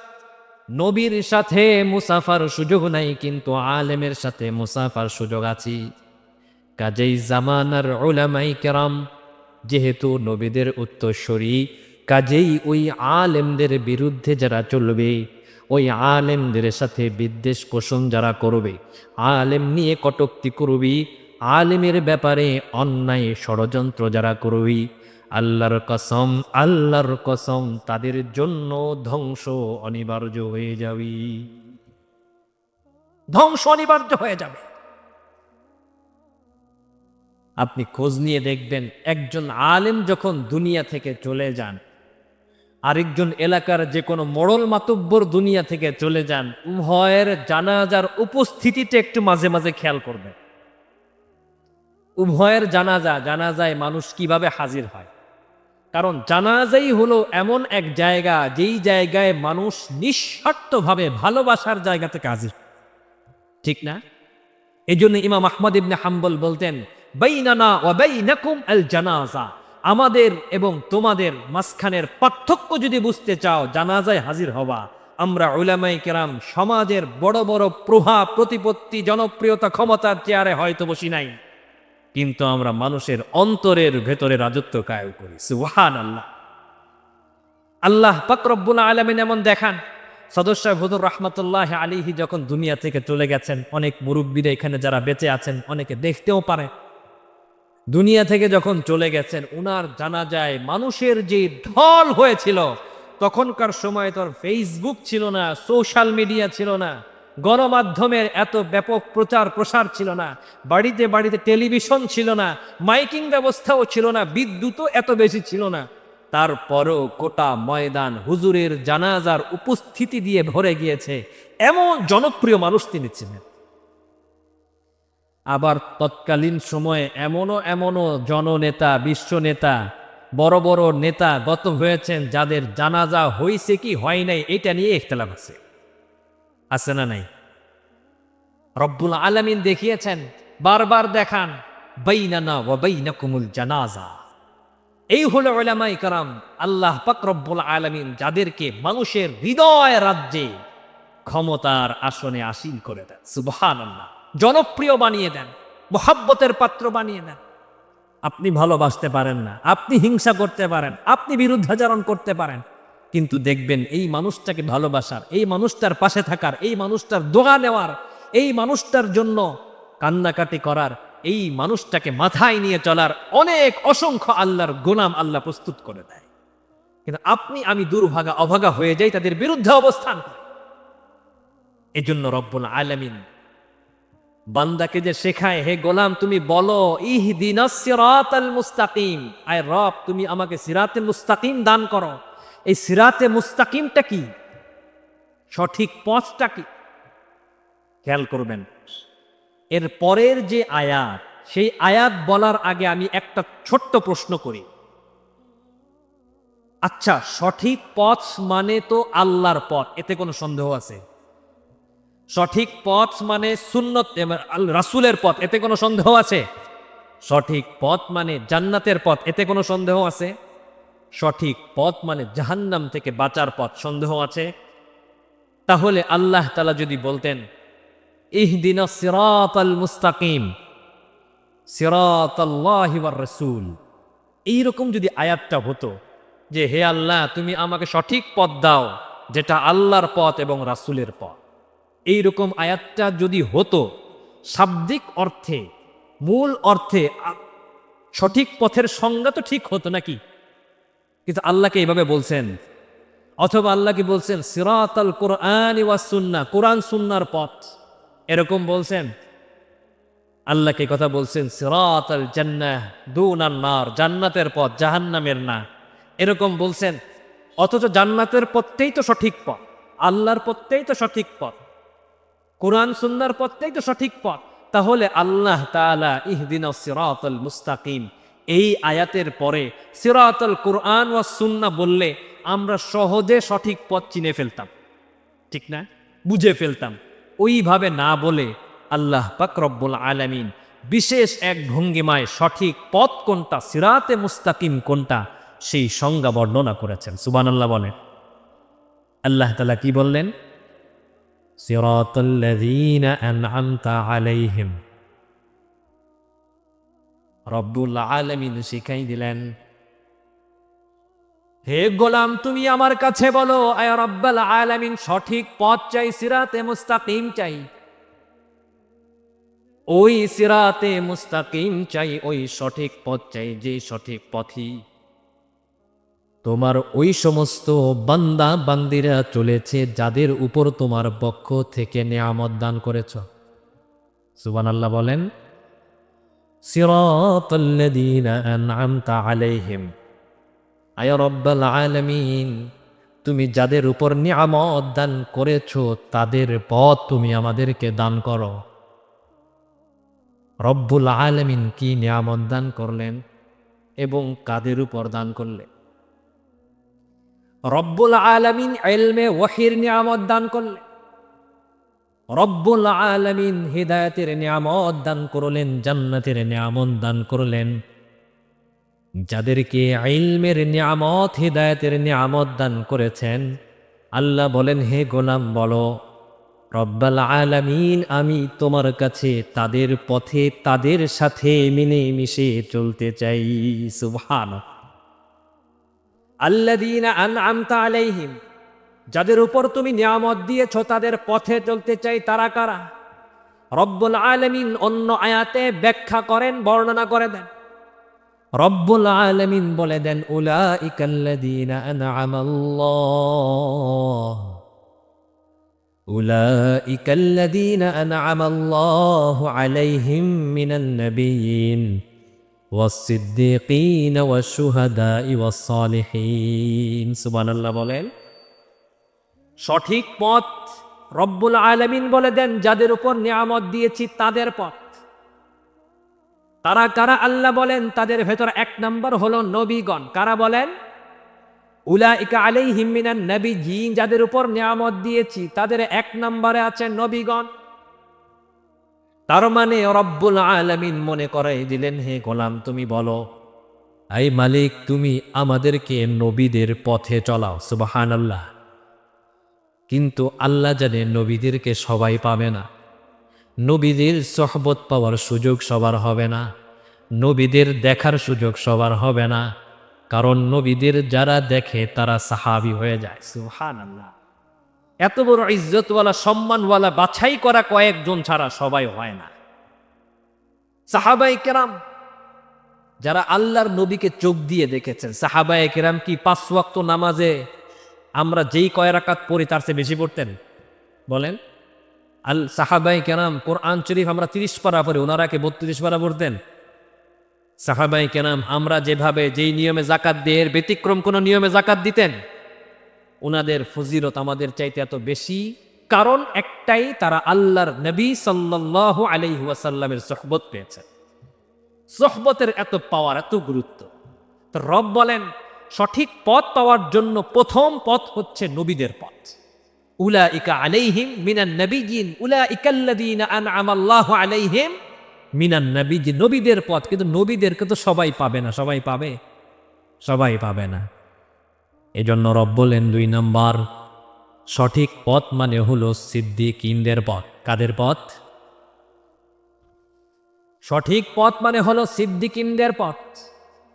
নবীর সাথে মুসাফার সুযোগ নাই, কিন্তু আলেমের সাথে মুসাফার সুযোগ আছে। কাজেই জামানার উলামায়ে কেরাম যেহেতু নবীদের উত্তরসূরি, কাজেই ওই আলেমদের বিরুদ্ধে যারা চলবে, ওই আলেমদের সাথে বিদ্বেষ পোষণ যারা করবে, আলেম নিয়ে কটূক্তি করবি, আলেমের ব্যাপারে অন্যায় ষড়যন্ত্র যারা করবি, আল্লাহর কসম, আল্লাহর কসম, তাদের জন্য ধ্বংস অনিবার্য হয়ে যাবে। ধ্বংস অনিবার্য হয়ে যাবে। আপনি খোঁজ নিয়ে দেখবেন, একজন আলেম যখন দুনিয়া থেকে চলে যান, আরেকজন এলাকার যে কোনো মোড়ল মাতব্বর দুনিয়া থেকে চলে যান, উভয়ের জানাজার উপস্থিতিতে একটু মাঝে মাঝে খেয়াল করবেন। উভয়ের জানাজায় মানুষ কিভাবে হাজির হয়। কারণ জানাজাই হলো এমন এক জায়গা, যেই জায়গায় মানুষ নিঃস্বার্থভাবে ভালোবাসার জায়গা থেকে হাজির, ঠিক না? এই জন্য ইমাম আহমদ ইবনে হাম্বল বলতেন, বাইনানা ওয়া বাইনাকুম আল জানাজা, আমাদের এবং তোমাদের মাঝখানের পার্থক্য যদি বুঝতে চাও, জানাজায় হাজির হবা। আমরা উলামায়ে কেরাম সমাজের বড় বড় প্রভাব, প্রতিপত্তি, জনপ্রিয়তা, ক্ষমতার চেয়ারে হয়তো বসি নাই, কিন্তু আমরা মানুষের অন্তরের ভেতরে রাজত্ব কায়েম করি। সুবহানাল্লাহ। আল্লাহ পাক রব্বুল আলামিন এমন দেখান। সদস্য হুজুর রাহমাতুল্লাহ আলাইহি যখন দুনিয়া থেকে চলে গেছেন, অনেক মুরব্বীরা এখানে যারা বেঁচে আছেন অনেকে দেখতেও পারে, দুনিয়া থেকে যখন চলে গেছেন, উনার জানাজায় মানুষের যে ঢল হয়েছিল, তখনকার সময় তোর ফেসবুক ছিল না, সোশ্যাল মিডিয়া ছিল না, গণমাধ্যমের এত ব্যাপক প্রচার প্রসার ছিল না, বাড়িতে বাড়িতে টেলিভিশন ছিল না, মাইকিং ব্যবস্থাও ছিল না, বিদ্যুৎও এত বেশি ছিল না। তারপরও গোটা ময়দান হুজুরের জানাজার উপস্থিতি দিয়ে ভরে গিয়েছে। এমন জনপ্রিয় মানুষ তিনি ছিলেন। আবার তৎকালীন সময়ে এমনও জননেতা, বিশ্বনেতা, বড় বড় নেতা গত হয়েছেন, যাদের জানাজা হয়েছে কি হয় নাই এটা নিয়ে ইখতিলাফ আছে না নাই? রব্বুল আলামিন দেখিয়েছেন, বারবার দেখান, বাইনানা ওয়া বাইনাকুমুল জানাজা। এই হলো উলামায়ে কেরাম। আল্লাহ পাক রব্বুল আলামিন যাদেরকে মানুষের হৃদয় রাজ্যে ক্ষমতার আসনে আসীন করে দেন, সুবহানাল্লাহ, জনপ্রিয় বানিয়ে দেন, মোহাব্বতের পাত্র বানিয়ে দেন। আপনি ভালোবাসতে পারেন না, আপনি হিংসা করতে পারেন, আপনি বিরুদ্ধাচরণ করতে পারেন, কিন্তু দেখবেন এই মানুষটাকে ভালোবাসার, এই মানুষটার পাশে থাকার, এই মানুষটার দোয়া নেওয়ার, এই মানুষটার জন্য কান্নাকাটি করার, এই মানুষটাকে মাথায় নিয়ে চলার অনেক অসংখ্য আল্লাহর গোলাম আল্লাহ প্রস্তুত করে দেয়। কিন্তু আপনি আমি দুর্ভাগা অভাগা হয়ে যাই, তাদের বিরুদ্ধে অবস্থান করি। এজন্য রব্বুল আলামিন বান্দাকে যে শেখায়, হে গোলাম তুমি বলো ইহদিনাস সিরাতাল মুস্তাকিম, আয় রব তুমি আমাকে সিরাতে মুস্তাকিম দান করো। এই সিরাতে মুস্তাকিমটা কি? সঠিক পথটা কি? খেয়াল করবেন, এর পরের যে আয়াত, সেই আয়াত বলার আগে আমি একটা ছোট্ট প্রশ্ন করি। আচ্ছা, সঠিক পথ মানে তো আল্লাহর পথ, এতে কোনো সন্দেহ আছে? সঠিক পথ মানে সুন্নত রাসূলের পথ, এতে কোনো সন্দেহ আছে? সঠিক পথ মানে জান্নাতের পথ, এতে কোনো সন্দেহ আছে? সঠিক পথ মানে জাহান্নাম থেকে বাঁচার পথ, সন্দেহ আছে? তাহলে আল্লাহ তাআলা যদি বলতেন ইহদিনাস সিরাতাল মুস্তাকিম সিরাতাল্লাহি ওয়ার রাসূল, এইরকম যদি আয়াতটা হতো যে হে আল্লাহ তুমি আমাকে সঠিক পথ দাও, যেটা আল্লাহর পথ এবং রাসূলের পথ, এইরকম আয়াতটা যদি হতো, শাব্দিক অর্থে, মূল অর্থে সঠিক পথের সংজ্ঞা তো ঠিক হতো নাকি? কিন্তু আল্লাহকে এইভাবে বলছেন, অথবা আল্লাহ কি বলছেন সিরাতাল কোরআন ওয়াস সুন্নাহ, কোরআন সুন্নাহর পথ, এরকম বলছেন? আল্লাহকে কথা বলছেন সিরাতাল জান্নাহ দুনান নার, জান্নাতের পথ, জাহান্নামের না, এরকম বলছেন। অথচ জান্নাতের পথটাই তো সঠিক পথ, আল্লাহর পথটাই তো সঠিক পথ, কোরআন সুন্নাহর পথটাই তো সঠিক পথ। তাহলে আল্লাহ তাআলা ইহদিনাস সিরাতাল মুস্তাকিম এই আয়াতের পরে সিরাতাল কোরআন ওয়াস সুন্নাহ বললে আমরা সহজে সঠিক পথ চিনে ফেলতাম, ঠিক না? বুঝে ফেলতাম। ওইভাবে না বলে আল্লাহ পাক রব্বুল আলামিন বিশেষ এক ভঙ্গিমায় সঠিক পথ কোনটা, সিরাতে মুস্তাকিম কোনটা, সেই সংজ্ঞা বর্ণনা করেছেন। সুবহানাল্লাহ বলেন। আল্লাহ তাআলা কি বললেন? সিরাতাল্লাযীনা আন'আমতা আলাইহিম। রব্বুল আলামিন শিখাই দিলেন, হে গোলাম তুমি আমার কাছে বলো, আয় রব্বুল আলামিন সঠিক পথ চাই, সিরাতে মুস্তাকিম চাই। ওই সিরাতে মুস্তাকিম চাই, ওই সঠিক পথ চাই, যে সঠিক পথই তোমার ওই সমস্ত বান্দা বান্দিরা চলেছে যাদের উপর তোমার পক্ষ থেকে নিয়ামত দান করেছ। সুবহানাল্লাহ বলেন। সিরাতাল্লাযীনা আন'আমতা আলাইহিম, আয় রব্বুল আলামিন তুমি যাদের উপর নিয়ামত দান করেছ তাদের পথ তুমি আমাদেরকে দান করো। রব্বুল আলামিন কি নিয়ামত দান করলেন এবং কাদের উপর দান করলেন? রব্বুল আলামিন ইলমে ওয়াহির নিয়ামত দান করলেন, রব্বুল আলামিন হিদায়াতের নিয়ামত দান করলেন, জান্নাতের নিয়ামত দান করলেন। যাদেরকে ইলমের নিয়ামত, হিদায়াতের নিয়ামত দান করেছেন, আল্লাহ বলেন হে গোলাম বলো রব্বুল আলামিন আমি তোমার কাছে তাদের পথে তাদের সাথে মিলে মিশে চলতে চাই। সুবহানাল্লাহ। আল্লাযীনা আন'আমতা আলাইহিম, যাদের উপর তুমি নিয়ামত দিয়েছ তাদের পথে চলতে চাই, তারা কারা? রব্বুল আলামিন অন্য আয়াতে ব্যাখ্যা করেন, বর্ণনা করে দেন। রব্বুল আলামিন বলে দেন উলাইকাল্লাযীনা আন'আমাল্লাহ উলাইকাল্লাযীনা আন'আমাল্লাহু আলাইহিম মিনান নাবিয়্যিন ওয়াস-সিদ্দীকিন ওয়াশ-শুহাদা'i ওয়াস-সালিহিন। সুবহানাল্লাহ বলেন। সঠিক পথ রব্বুল আলামিন বলে দেন যাদের উপর নিয়ামত দিয়েছি তাদের পথ। তারা কারা আল্লাহ বলেন, তাদের ভেতর এক নাম্বার হলো নবীগণ। কারা বলেন? উলাইকা আলাইহিম মিনান নাবিয়্যিন, যাদের উপর নিয়ামত দিয়েছি তাদের এক নম্বরে আছেন নবীগণ। তার মানে রব্বুল আলামিন মনে করাই দিলেন, হে গোলাম তুমি বলো, আই মালিক তুমি আমাদেরকে নবীদের পথে চলাও। সুবহানাল্লাহ। কিন্তু আল্লাহ জানে নবীদেরকে সবাই পাবে না, নবীদের সোহবত পাওয়ার সুযোগ সবার হবে না, নবীদের দেখার সুযোগ সবার হবে না, কারণ নবীদের যারা দেখে তারা সাহাবী হয়ে যায়। সুবহানাল্লাহ। এত বড় ইজ্জতওয়ালা সম্মানওয়ালা বাছাই করা কয়েকজন ছাড়া সবাই হয় না। সাহাবায়ে কেরাম যারা আল্লাহর নবীকে চোখ দিয়ে দেখেছেন, সাহাবায়ে কেরাম কি 5 ওয়াক্ত নামাজে আমরা যেই কয় রাকাত পড়ি তার চেয়ে বেশি পড়তেন? বলেন। সাহাবায়ে কেরাম কোরআন শরীফ আমরা 30 পারা পড়ি, ওনারা কি 32 পারা পড়তেন? সাহাবায়ে কেরাম আমরা যেভাবে যেই নিয়মে যাকাত দিয়ে এর ব্যতিক্রম কোন নিয়মে যাকাত দিতেন? ওনাদের ফজিলত আমাদের চাইতে এত বেশি, কারণ একটাই, তারা আল্লাহর নবী সাল্লাল্লাহু আলাইহি ওয়াসাল্লামের সোহবত পেয়েছেন। সোহবতের এত পাওয়ার, এত গুরুত্ব। তো রব বলেন সঠিক পথ পাওয়ার জন্য প্রথম পথ হচ্ছে নবীদের পথ। উলাইকা আলাইহিম মিনান নাবিয়্যিন উলাইকাল্লাযীনা আন'আমাল্লাহু আলাইহিম মিনান নাবিয়্যিন, নবীদের পথ। কিন্তু নবীদেরকে তো সবাই পাবে না। সবাই পাবে? সবাই পাবে না। এজন্য রব বলেন 2 নাম্বার সঠিক পথ মানে হলো সিদ্দিকিনদের পথ। কাদের পথ? সঠিক পথ মানে হলো সিদ্দিকিনদের পথ,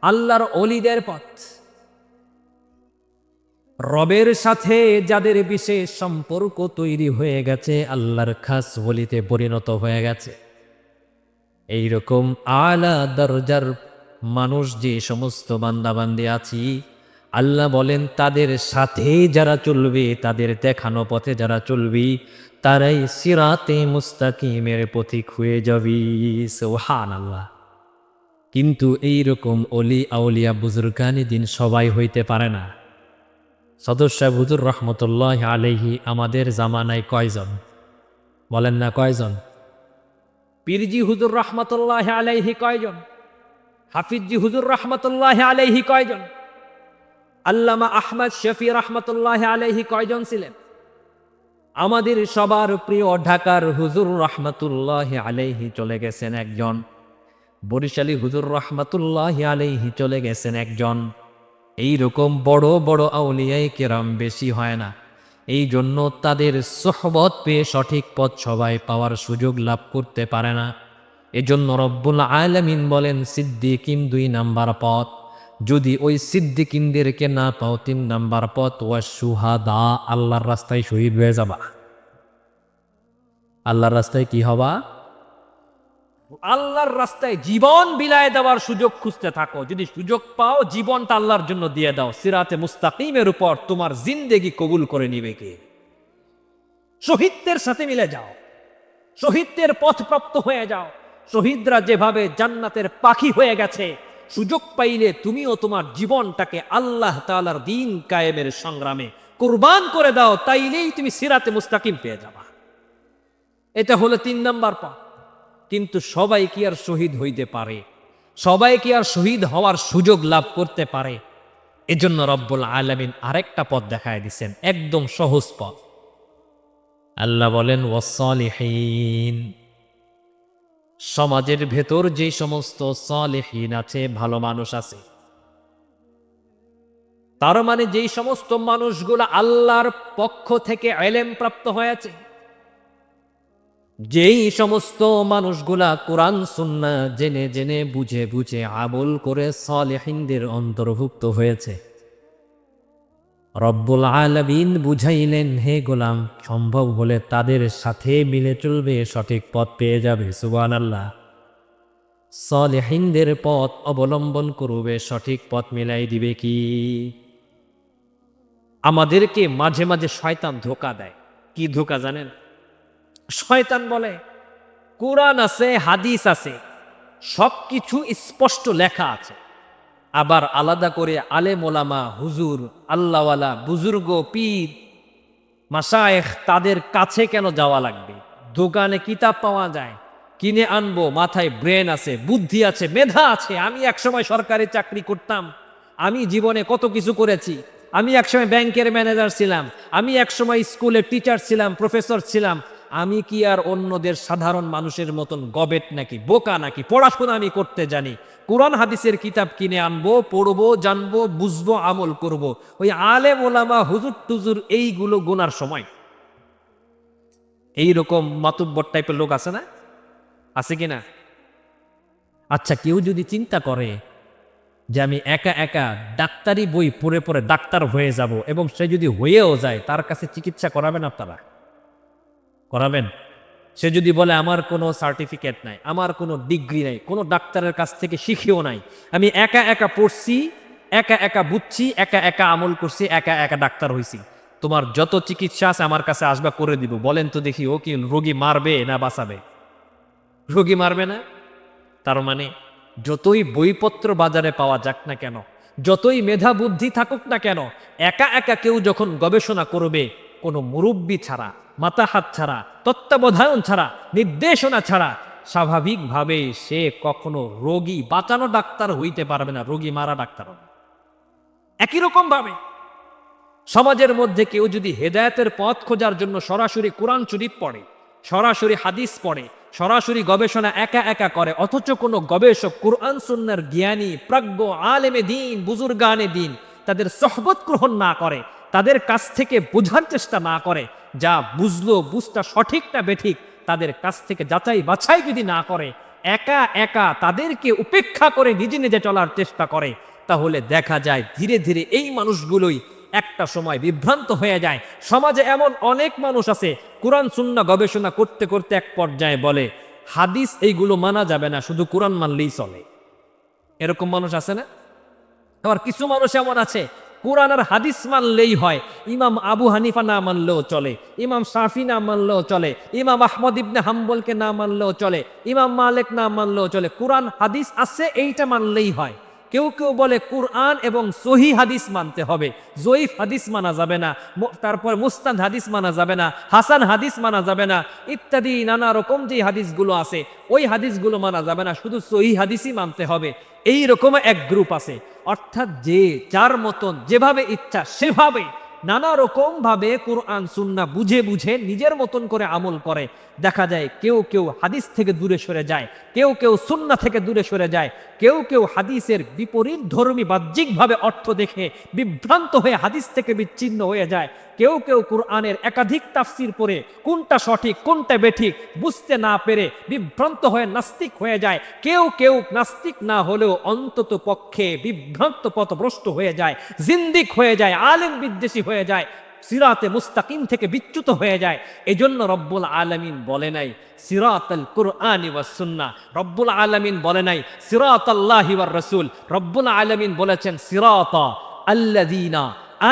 আল্লাহর ওলিদের পথ। রবের সাথে যাদের বিশেষ সম্পর্ক তৈরি হয়ে গেছে, আল্লাহর খাস ওলিতে পরিণত হয়ে গেছে, এইরকম আলা দরজার মানুষ যে সমস্ত বান্দাবান্দি আছি, আল্লাহ বলেন তাদের সাথে যারা চলবে, তাদের দেখানো পথে যারা চলবি, তারাই সিরাতে মুস্তাকিমের পথিক হয়ে যাবি। সুবহানাল্লাহ। কিন্তু এইরকম অলি আউলিয়া বুজুর্গানি দিন সবাই হইতে পারে না। সদস্য হুজুর রহমতুল্লাহ আলাইহি আমাদের জামানায় কয়জন? বলেন না কয়জন? পীরজি হুজুর রহমতুল্লাহ আলাইহি কয়জন? হাফিজজি হুজুর রহমতুল্লাহ আলাইহি কয়জন? আল্লামা আহমদ শফি রহমতুল্লাহ আলাইহি কয়জন ছিলেন? আমাদের সবার প্রিয় ঢাকার হুজুর রহমতুল্লাহ আলাইহি চলে গেছেন একজন, বরিশালী হুজুর রহমতুল্লাহ আলাইহি চলে গেছেন একজন। এইরকম বড় বড় আউলিয়ায়ে কেরাম বেশি হয় না, এই জন্য তাদের সোহবত পেয়ে সঠিক পথ সবাই পাওয়ার সুযোগ লাভ করতে পারে না। এজন্য রব্বুল আলামিন বলেন সিদ্দিকিন 2 নাম্বার পথ। যদি ওই সিদ্দিকিনদেরকে না পাও 3 নাম্বার পথ ওয়াশ-শুহাদা, আল্লাহর রাস্তায় শহীদ হয়ে যাবা। আল্লাহর রাস্তায় কি হবা? আল্লাহর রাস্তায় জীবন বিলায় দেওয়ার সুযোগ খুঁজতে থাকো। যদি সুযোগ পাও জীবনটা আল্লাহর জন্য দিয়ে দাও। সিরাতে মুস্তাকিমের উপর তোমার জিন্দেগি কবুল করে নিবে কে? শহীদদের সাথে মিলে যাও, শহীদদের পথপ্রাপ্ত হয়ে যাও। শহীদরা যেভাবে জান্নাতের পাখি হয়ে গেছে, সুযোগ পাইলে তুমিও তোমার জীবনটাকে আল্লাহ তাআলার দ্বীন কায়েমের সংগ্রামে কুরবান করে দাও, তাইলেই তুমি সিরাতে মুস্তাকিম পেয়ে যাবা। এটা হলো 3 নাম্বার পথ। কিন্তু সবাই কি আর শহীদ হইতে পারে? সবাই কি আর শহীদ হওয়ার সুযোগ লাভ করতে পারে? এজন্য রব্বুল আলামিন আরেকটা পথ দেখায় দিছেন, একদম সহজ পথ। আল্লাহ বলেন ওয়াস-সালিহিন, সমাজের ভেতর যে সমস্ত সালেহীন আছে, ভালো মানুষ আছে, তার মানে যেই সমস্ত মানুষগুলো আল্লাহর পক্ষ থেকে ইলম প্রাপ্ত হয়েছে, যেই সমস্ত মানুষগুলা কোরআন সুন্নাহ জেনে জেনে বুঝে বুঝে আমল করে সালেহীনদের অন্তর্ভুক্ত হয়েছে, রব্বুল আলামিন বুঝাইলেন, হে গোলাম সম্ভব হলে তাদের সাথে মিলে চলবে, সঠিক পথ পেয়ে যাবে। সুবহানাল্লাহ। সালেহিনদের পথ অবলম্বন করবে, সঠিক পথ মিলাই দিবে কি? আমাদেরকে মাঝে মাঝে শয়তান ধোঁকা দেয়। কি ধোঁকা জানেন? শয়তান বলে কোরআন আছে, হাদিস আছে, সব কিছু স্পষ্ট লেখা আছে, আবার আলাদা করে আলেম ওলামা, হুজুর, আল্লাহওয়ালা, বুজুর্গ, পীর, মাশায়েখ, তাদের কাছে কেন যাওয়া লাগবে? দোকানে কিতাব পাওয়া যায়, কিনে আনবো, মাথায় ব্রেন আছে, বুদ্ধি আছে, মেধা আছে। আমি একসময় সরকারি চাকরি করতাম, আমি জীবনে কত কিছু করেছি, আমি একসময় ব্যাংকের ম্যানেজার ছিলাম, আমি একসময় স্কুলের টিচার ছিলাম, প্রফেসর ছিলাম। আমি কি আর অন্যদের সাধারণ মানুষের মতন গবেট নাকি, বোকা নাকি? পড়াশোনা আমি করতে জানি। কোরআন হাদিসের কিতাব কিনে আনবো, পড়বো, জানবো, বুঝবো, আমল করব। ওই আলেম ওলামা, হুজুর টুজুর এইগুলো গোনার সময়। এইরকম মাতুব্বর টাইপের লোক আছে না? আছে কিনা? আচ্ছা, কেউ যদি চিন্তা করে যে আমি একা একা ডাক্তারি বই পড়ে পড়ে ডাক্তার হয়ে যাব, এবং সে যদি হয়েও যায়, তার কাছে চিকিৎসা করাবেন আপনারা? করাবেন? সে যদি বলে আমার কোনো সার্টিফিকেট নাই, আমার কোনো ডিগ্রি নাই, কোনো ডাক্তারের কাছ থেকে শিখিও নাই, আমি একা একা পড়ছি, একা একা বুঝছি, একা একা আমল করছি, একা একা ডাক্তার হইছি, তোমার যত চিকিৎসা আছে আমার কাছে আসবা, করে দিব। বলেন তো দেখি, ও কি রোগী মারবে না বাঁচাবে? রোগী মারবে না। তার মানে যতই বইপত্র বাজারে পাওয়া যাক না কেন, যতই মেধা বুদ্ধি থাকুক না কেন, একা একা কেউ যখন গবেষণা করবে, কোনো মুরব্বী ছাড়া, মাতাহাত ছাড়া, তত্ত্বাবধায়ন ছাড়া, নির্দেশনা ছাড়া, স্বাভাবিকভাবে সে কখনো রোগী বাঁচানো ডাক্তার হইতে পারবে না, রোগী মারা ডাক্তার হবে। একই রকম ভাবে সমাজের মধ্যে কেউ যদি হেদায়েতের পথ খোঁজার জন্য সরাসরি কোরআন শরীফ পড়ে, সরাসরি হাদিস পড়ে, সরাসরি গবেষণা একা একা করে, অথচ কোনো গবেষক, কোরআন সুন্নাহর জ্ঞানী, প্রাজ্ঞ, আলেমে দ্বীন, বুজুর্গানে দ্বীন, তাদের সোহবত গ্রহণ না করে, তাদের কাছ থেকে বোঝার চেষ্টা না করে, যা বুঝলো, বুঝটা সঠিক না বেঠিক, তাদের কাছ থেকে যাচাই বাছাই যদি না করে, একা একা তাদেরকে উপেক্ষা করে নিজে নিজে চলার চেষ্টা করে, তাহলে দেখা যায় ধীরে ধীরে এই মানুষগুলোই একটা সময় বিভ্রান্ত হয়ে যায়। সমাজে এমন অনেক মানুষ আছে, কোরআন সুন্নাহ গবেষণা করতে করতে এক পর্যায়ে বলে হাদিস এইগুলো মানা যাবে না, শুধু কোরআন মানলেই চলে। এরকম মানুষ আছে না? আবার কিছু মানুষ এমন আছে, কোরআন আর হাদিস মানলেই হয়, ইমাম আবু হানিফা না মানলেও চলে, ইমাম শাফি না মানলেও চলে, ইমাম আহমদ ইবনে হাম্বলকে না মানলেও চলে, ইমাম মালিক না মানলেও চলে, কোরআন হাদিস আছে এইটা মানলেই হয়। কেউ কেউ বলে কোরআন এবং সহি হাদিস মানতে হবে, জয়ীফ হাদিস মানা যাবে না, তারপর মুস্তাদ হাদিস মানা যাবে না, হাসান হাদিস মানা যাবে না, ইত্যাদি নানা রকম যে হাদিসগুলো আছে ওই হাদিসগুলো মানা যাবে না, শুধু সহি হাদিসই মানতে হবে। এই রকম এক গ্রুপ আছে, অর্থাৎ যে যার মতন যেভাবে ইচ্ছা সেভাবে নানা রকম ভাবে কোরআন সুন্নাহ বুঝে বুঝে নিজের মতন করে আমল করে। দেখা যায় কেউ কেউ হাদিস থেকে দূরে সরে যায়, কেউ কেউ সুন্নাহ থেকে দূরে সরে যায়, কেউ কেউ হাদিসের বিপরীত ধর্মী বাহ্যিকভাবে অর্থ দেখে বিভ্রান্ত হয়ে হাদিস থেকে বিচ্ছিন্ন হয়ে যায়, কেউ কেউ কোরআনের একাধিক তাফসির পড়ে কোনটা সঠিক কোনটা বেঠিক বুঝতে না পেরে বিভ্রান্ত হয়ে নাস্তিক হয়ে যায়, কেউ কেউ নাস্তিক না হলেও অন্তত পক্ষে বিভ্রান্ত পথভ্রষ্ট হয়ে যায়, জিন্দিক হয়ে যায়, আলেম বিদ্বেষী হয়ে যায়, সিরাতে মুস্তাকিম থেকে বিচ্যুত হয়ে যায়। এজন্য রব্বুল আলামিন বলে নাই সিরাতাল কুরআনি ওয়াস সুন্নাহ, রব্বুল আলামিন বলে নাই সিরাতাল্লাহি ওয়ার রাসূল, রব্বুল আলামিন বলেছেন সিরাতা আল্লাযীনা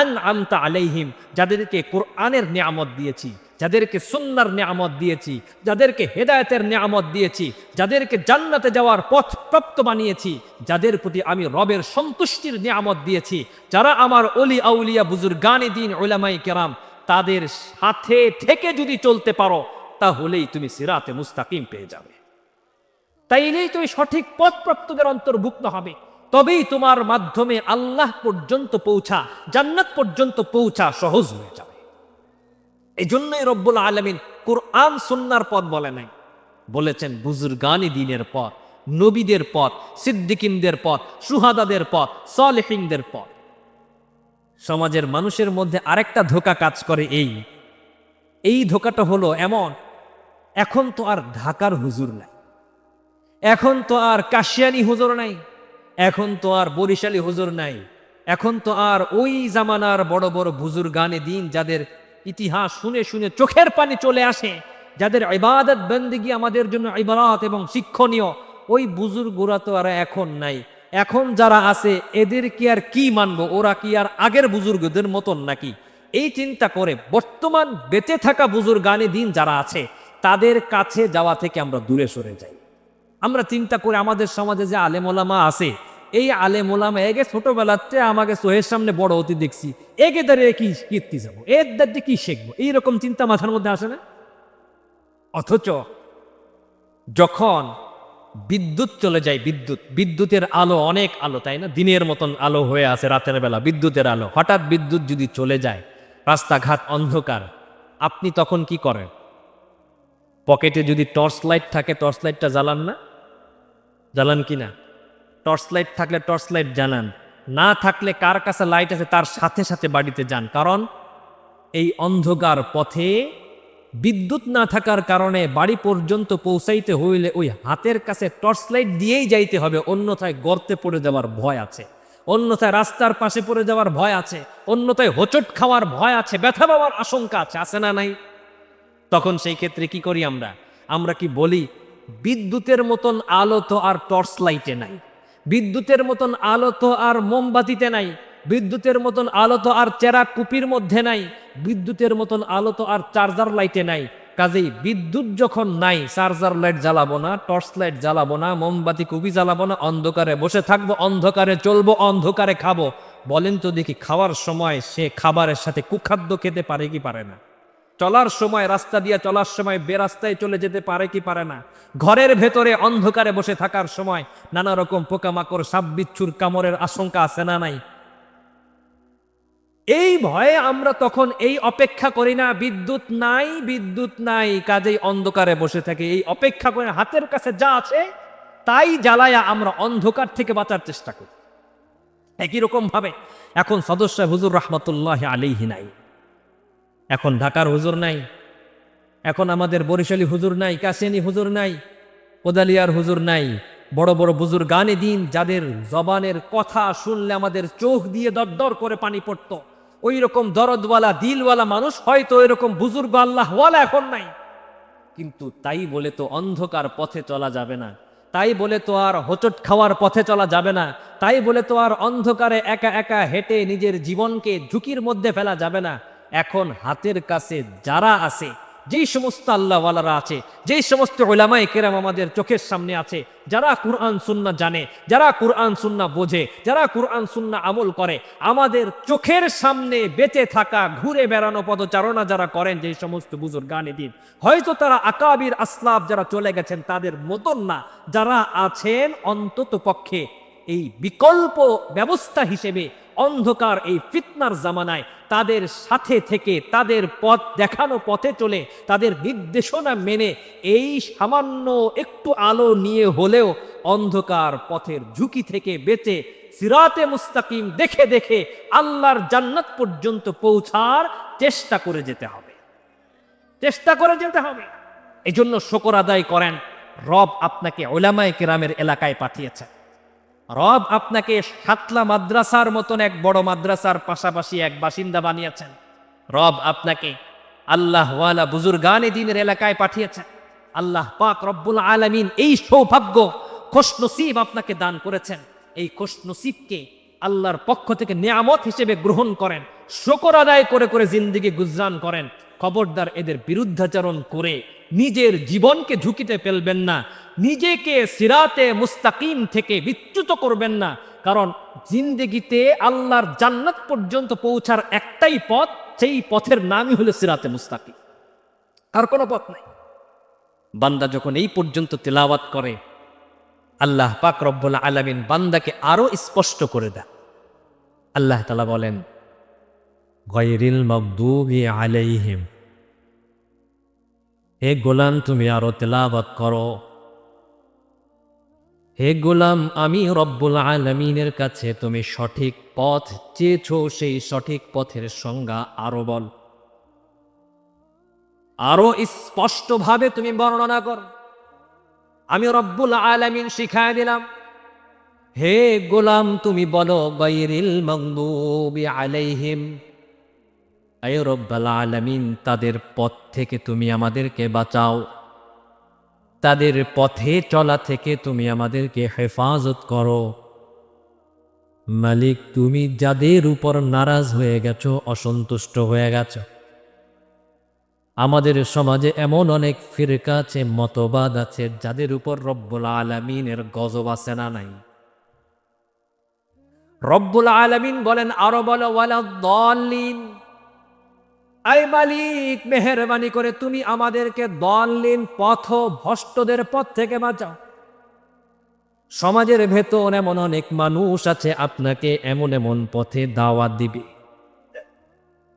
আনআমতা আলাইহিম, যাদেরকে কোরআনের নিয়ামত দিয়েছি, যাদেরকে সুন্নাহর নিয়ামত দিয়েছি, যাদেরকে হেদায়েতের নিয়ামত দিয়েছি, যাদেরকে জান্নাতে যাওয়ার পথ প্রাপ্ত বানিয়েছি, যাদের প্রতি আমি রবের সন্তুষ্টির নিয়ামত দিয়েছি, যারা আমার ওলি আউলিয়া বুজুর্গানে দ্বীন উলামায়ে কেরাম, তাদের সাথে থেকে যদি চলতে পারো তাহলেই তুমি সিরাতে মুস্তাকিম পেয়ে যাবে। তাইলেই তুমি সঠিক পথ প্রাপ্তদের অন্তর্ভুক্ত হবে, তবেই তোমার মাধ্যমে আল্লাহ পর্যন্ত পৌঁছা, জান্নাত পর্যন্ত পৌঁছা সহজ হয়ে যাবে। এই জন্যই রব্বুল আলামিন কোরআন সুন্নাহর পথ বলে নাই, বলেছেন বুজুর্গানি দ্বীনের পথ, নবীদের পথ, সিদ্দিকিনদের পথ, সুহাদাদের পথ, সালেহিনদের পথ। সমাজের মানুষের মধ্যে আরেকটা ধোঁকা কাজ করে, এই ধোঁকাটা হলো এমন, এখন তো আর ঢাকার হুজুর নাই, এখন তো আর কাশিয়ানি হুজুর নাই, এখন তো আর বরিশালী হুজুর নাই, এখন তো আর ওই জামানার বড় বড় বুজুর্গানে দ্বীন যাদের ইতিহাস শুনে শুনে চোখের পানি চলে আসে, যাদের ইবাদত বন্দেগী আমাদের জন্য ইবারত এবং শিক্ষণীয়, ওই বুজুর্গরা তো আর এখন নাই, এখন যারা আছে এদের কি আর কি মানবো, ওরা কি আর আগের বুজুর্গদের মতন নাকি? এই চিন্তা করে বর্তমান বেঁচে থাকা বুজুর্গানি দিন যারা আছে তাদের কাছে যাওয়া থেকে আমরা দূরে সরে যাই। আমরা চিন্তা করি আমাদের সমাজে যে আলেম ওলামা আছে, এই আলেম ওলামা এগে ছোটবেলাতে আমাকে চোখের সামনে বড় অতি দেখছি, এগে দাঁড়িয়ে কি কীর্তি যাবো, এর দাঁড়িয়ে কি শিখবো, এইরকম চিন্তা মাথার মধ্যে আসে না? অথচ যখন বিদ্যুৎ চলে যায়, বিদ্যুতের আলো অনেক আলো, তাই না? দিনের মতন আলো হয়ে আছে রাতের বেলা বিদ্যুতের আলো, হঠাৎ বিদ্যুৎ যদি চলে যায়, রাস্তাঘাট অন্ধকার, আপনি তখন কি করেন? পকেটে যদি টর্চ লাইট থাকে টর্চ লাইটটা জ্বালান না? জ্বালান কি না? টর্চ লাইট থাকলে টর্চ লাইট জ্বালান, না থাকলে কার কাছে লাইট আছে তার সাথে সাথে বাড়িতে যান। কারণ এই অন্ধকার পথে বিদ্যুৎ না থাকার কারণে বাড়ি পর্যন্ত পৌঁছাইতে হইলে ওই হাতের কাছে টর্চ লাইট দিয়েই যাইতে হবে, অন্যথায় গর্তে পড়ে যাওয়ার ভয় আছে, অন্যথায় রাস্তার পাশে পড়ে যাওয়ার ভয় আছে, অন্যথায় হোঁচট খাওয়ার ভয় আছে, ব্যথা পাওয়ার আশঙ্কা আছে না নাই? তখন সেই ক্ষেত্রে কি করি আমরা? আমরা কি বলি বিদ্যুতের মতন আলো তো আর টর্চ লাইটে নাই, বিদ্যুতের মতন আলো তো আর মোমবাতিতে নাই, বিদ্যুতের মতন আলো তো আর চেরা কুপির মধ্যে নাই, বিদ্যুতের মতন আলো তো আর চার্জার লাইটে নাই। কাজেই বিদ্যুৎ যখন নাই, চার্জার লাইট জ্বালাবো না, টর্চ লাইট জ্বালাবো না, মোমবাতি কুপি জ্বালাবো না, অন্ধকারে বসে থাকবো, অন্ধকারে চলবো, অন্ধকারে খাবো। বলেন তো দেখি, খাওয়ার সময় সে খাবারের সাথে কুখাদ্য খেতে পারে কি পারে না? চলার সময়, রাস্তা দিয়ে চলার সময় বেরাস্তায় চলে যেতে পারে কি পারে না? ঘরের ভেতরে অন্ধকারে বসে থাকার সময় নানা রকম পোকামাকড়, সাপ বিচ্ছুর কামড়ের আশঙ্কা আছে না নাই? এই ভয়ে আমরা তখন এই অপেক্ষা করি না, বিদ্যুৎ নাই, বিদ্যুৎ নাই, কাজেই অন্ধকারে বসে থাকি, এই অপেক্ষা করে হাতের কাছে যা আছে তাই জ্বালায়া আমরা অন্ধকার থেকে বাঁচার চেষ্টা করি। একই রকম ভাবে এখন সদস্য হুজুর রহমতুল্লাহ আলাইহি নাই, এখন ঢাকার হুজুর নাই, এখন আমাদের বরিশালী হুজুর নাই, কাশিয়ানী হুজুর নাই, কোদালিয়ার হুজুর নাই, বড় বড় বুজুর্গানে দিন যাদের জবানের কথা শুনলে আমাদের চোখ দিয়ে দরদর করে পানি পড়তো, ওই রকম দরদওয়ালা দিলওয়ালা মানুষ হয়তো এরকম বুজুর্গ আল্লাহওয়ালা এখন নাই। কিন্তু তাই বলে তো অন্ধকার পথে চলা যাবে না, তাই বলে তো আর হোঁচট খাওয়ার পথে চলা যাবে না, তাই বলে তো আর অন্ধকারে একা একা হেঁটে নিজের জীবনকে ঝুঁকির মধ্যে ফেলা যাবে না। এখন হাতের কাছে যারা আছে, যেই সমস্ত আল্লাহওয়ালারা আছে, যেই সমস্ত উলামায়ে কেরাম আমাদের চোখের সামনে আছে, যারা কুরআন সুন্নাহ জানে, যারা কুরআন সুন্নাহ বোঝে, যারা কুরআন সুন্নাহ আমল করে, আমাদের চোখের সামনে বেঁচে থাকা, ঘুরে বেড়ানো, পদচারণা যারা করেন, যেই সমস্ত বুজুর্গানে দিন, হয়তো তারা আকাবির আসলাফ যারা চলে গেছেন তাদের মতন না, যারা আছেন অন্তত পক্ষে এই বিকল্প ব্যবস্থা হিসেবে অন্ধকার এই ফিতনার জামানায় তাদের সাথে থেকে, তাদের পথ দেখানো পথে চলে, তাদের নির্দেশনা মেনে এই সামান্য একটু আলো নিয়ে হলেও অন্ধকার পথের ঝুঁকি থেকে বেঁচে সিরাতে মুস্তাকিম দেখে দেখে আল্লাহর জান্নাত পর্যন্ত পৌঁছার চেষ্টা করে যেতে হবে, চেষ্টা করে যেতে হবে। এই জন্য শুকর আদায় করেন, রব আপনাকে উলামায়ে কেরামের এলাকায় পাঠিয়েছেন, রব আপনাকে সাতলা মাদ্রাসার মতন এক বড় মাদ্রাসার পাশাপাশি এক বাসিন্দা বানিয়েছেন, রব আপনাকে আল্লাহওয়ালা বুজুর্গানে দ্বীনের এলাকায় পাঠিয়েছেন। আল্লাহ পাক রব্বুল আলামিন এই সৌভাগ্য, খুশনসিব আপনাকে দান করেছেন। এই খুশনসিবকে আল্লাহর পক্ষ থেকে নিয়ামত হিসেবে গ্রহণ করেন, শুকর আদায় করে করে জিন্দেগি গুজরান করেন। খবরদার এদের বিরুদ্ধাচরণ করে নিজের জীবনকে ঝুঁকিতে ফেলবেন না, নিজেকে সিরাতে মুস্তাকিম থেকে বিচ্যুত করবেন না। কারণ জিন্দেগিতে আল্লাহর জান্নাত পর্যন্ত পৌঁছার একটাই পথ, সেই পথের নামই হলো সিরাতে মুস্তাকিম, আর কোনো পথ নাই। বান্দা যখন এই পর্যন্ত তেলাওয়াত করে, আল্লাহ পাক রব্বুল আলামিন বান্দাকে আরো স্পষ্ট করে দেন। আল্লাহ তাআলা বলেন, গায়রিল মাগদুবি আলাইহিম, হে গোলাম তুমি আরো তেলাওয়াত করো, হে গোলাম আমি রব্বুল আলামিনের কাছে তুমি সঠিক পথ চেয়েছো, সেই সঠিক পথের সংজ্ঞা আরো বল, আরো স্পষ্টভাবে তুমি বর্ণনা কর। আমি রব্বুল আলামিন শিখায় দিলাম, হে গোলাম তুমি বলো গায়রিল মাগদুবি আলাইহিম, আয় রব্বুল আলামিন তাদের পথ থেকে তুমি আমাদেরকে বাঁচাও, তাদের পথে চলা থেকে তুমি আমাদেরকে হেফাজত করো। মালিক, তুমি যাদের উপর নারাজ হয়ে গেছো, অসন্তুষ্ট হয়ে গেছো, আমাদের সমাজে এমন অনেক ফিরকা আছে, মতবাদ আছে, যাদের উপর রব্বুল আলামিনের গজব আছে না নাই? রব্বুল আলামিন বলেন, আরো বলো ওয়ালা দলিন, আই মালিক মেহেরবানি করে তুমি আমাদেরকে দলিন পথ ভ্রষ্টদের পথ থেকে বাঁচাও। সমাজের ভেতর এমন অনেক মানুষ আছে আপনাকে এমন এমন পথে দাওয়াত দিবে,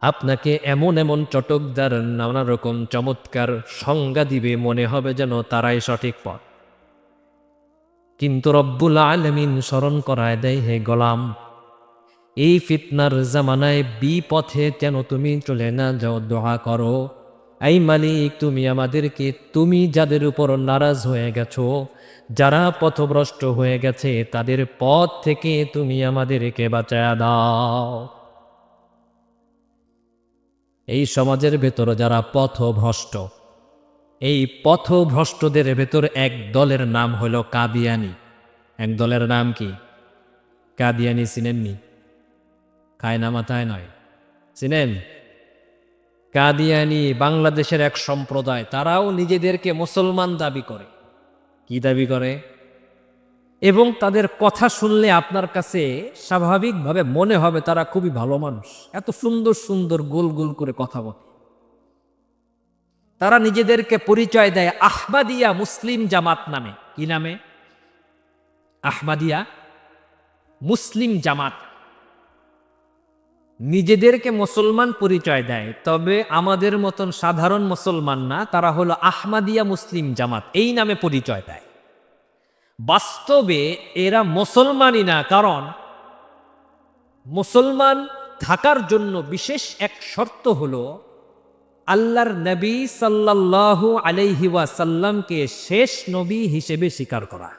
আপনাকে এমন এমন চটকদার নানা রকম চমৎকার সংজ্ঞা দিবে, মনে হবে যেন তারাই সঠিক পথ। কিন্তু রব্বুল আলামিন স্মরণ করায় দেয়, হে গোলাম, এই ফিতনার জামানায় বিপথে যেন তুমি চলে না যাও, দোয়া করো। এই মালিক, তুমি আমাদেরকে, তুমি যাদের উপর নারাজ হয়ে গেছো, যারা পথভ্রষ্ট হয়ে গেছে, তাদের পথ থেকে তুমি আমাদেরকে বাঁচায়া দাও। এই সমাজের ভেতর যারা পথভ্রষ্ট, এই পথভ্রষ্টদের ভেতর এক দলের নাম হলো কাদিয়ানি। এক দলের নাম কি? কাদিয়ানি। চিনেননি? খায় না মাথায় নয়, চিনেন? কাদিয়ানি বাংলাদেশের এক সম্প্রদায়, তারাও নিজেদেরকে মুসলমান দাবি করে। কি দাবি করে? এবং তাদের কথা শুনলে আপনার কাছে স্বাভাবিকভাবে মনে হবে তারা খুবই ভালো মানুষ, এত সুন্দর সুন্দর গোল গোল করে কথা বলে। তারা নিজেদেরকে পরিচয় দেয় আহমাদিয়া মুসলিম জামাত নামে। কি নামে? আহমাদিয়া মুসলিম জামাত। নিজেদেরকে মুসলমান পরিচয় দেয়, তবে আমাদের মতন সাধারণ মুসলমান না, তারা হলো আহমাদিয়া মুসলিম জামাত, এই নামে পরিচয় দেয়। বাস্তবে এরা মুসলমানই না, কারণ মুসলমান থাকার জন্য বিশেষ এক শর্ত হলো আল্লাহর নবী সাল্লাল্লাহু আলাইহি ওয়াসাল্লামকে শেষ নবী হিসেবে স্বীকার করা।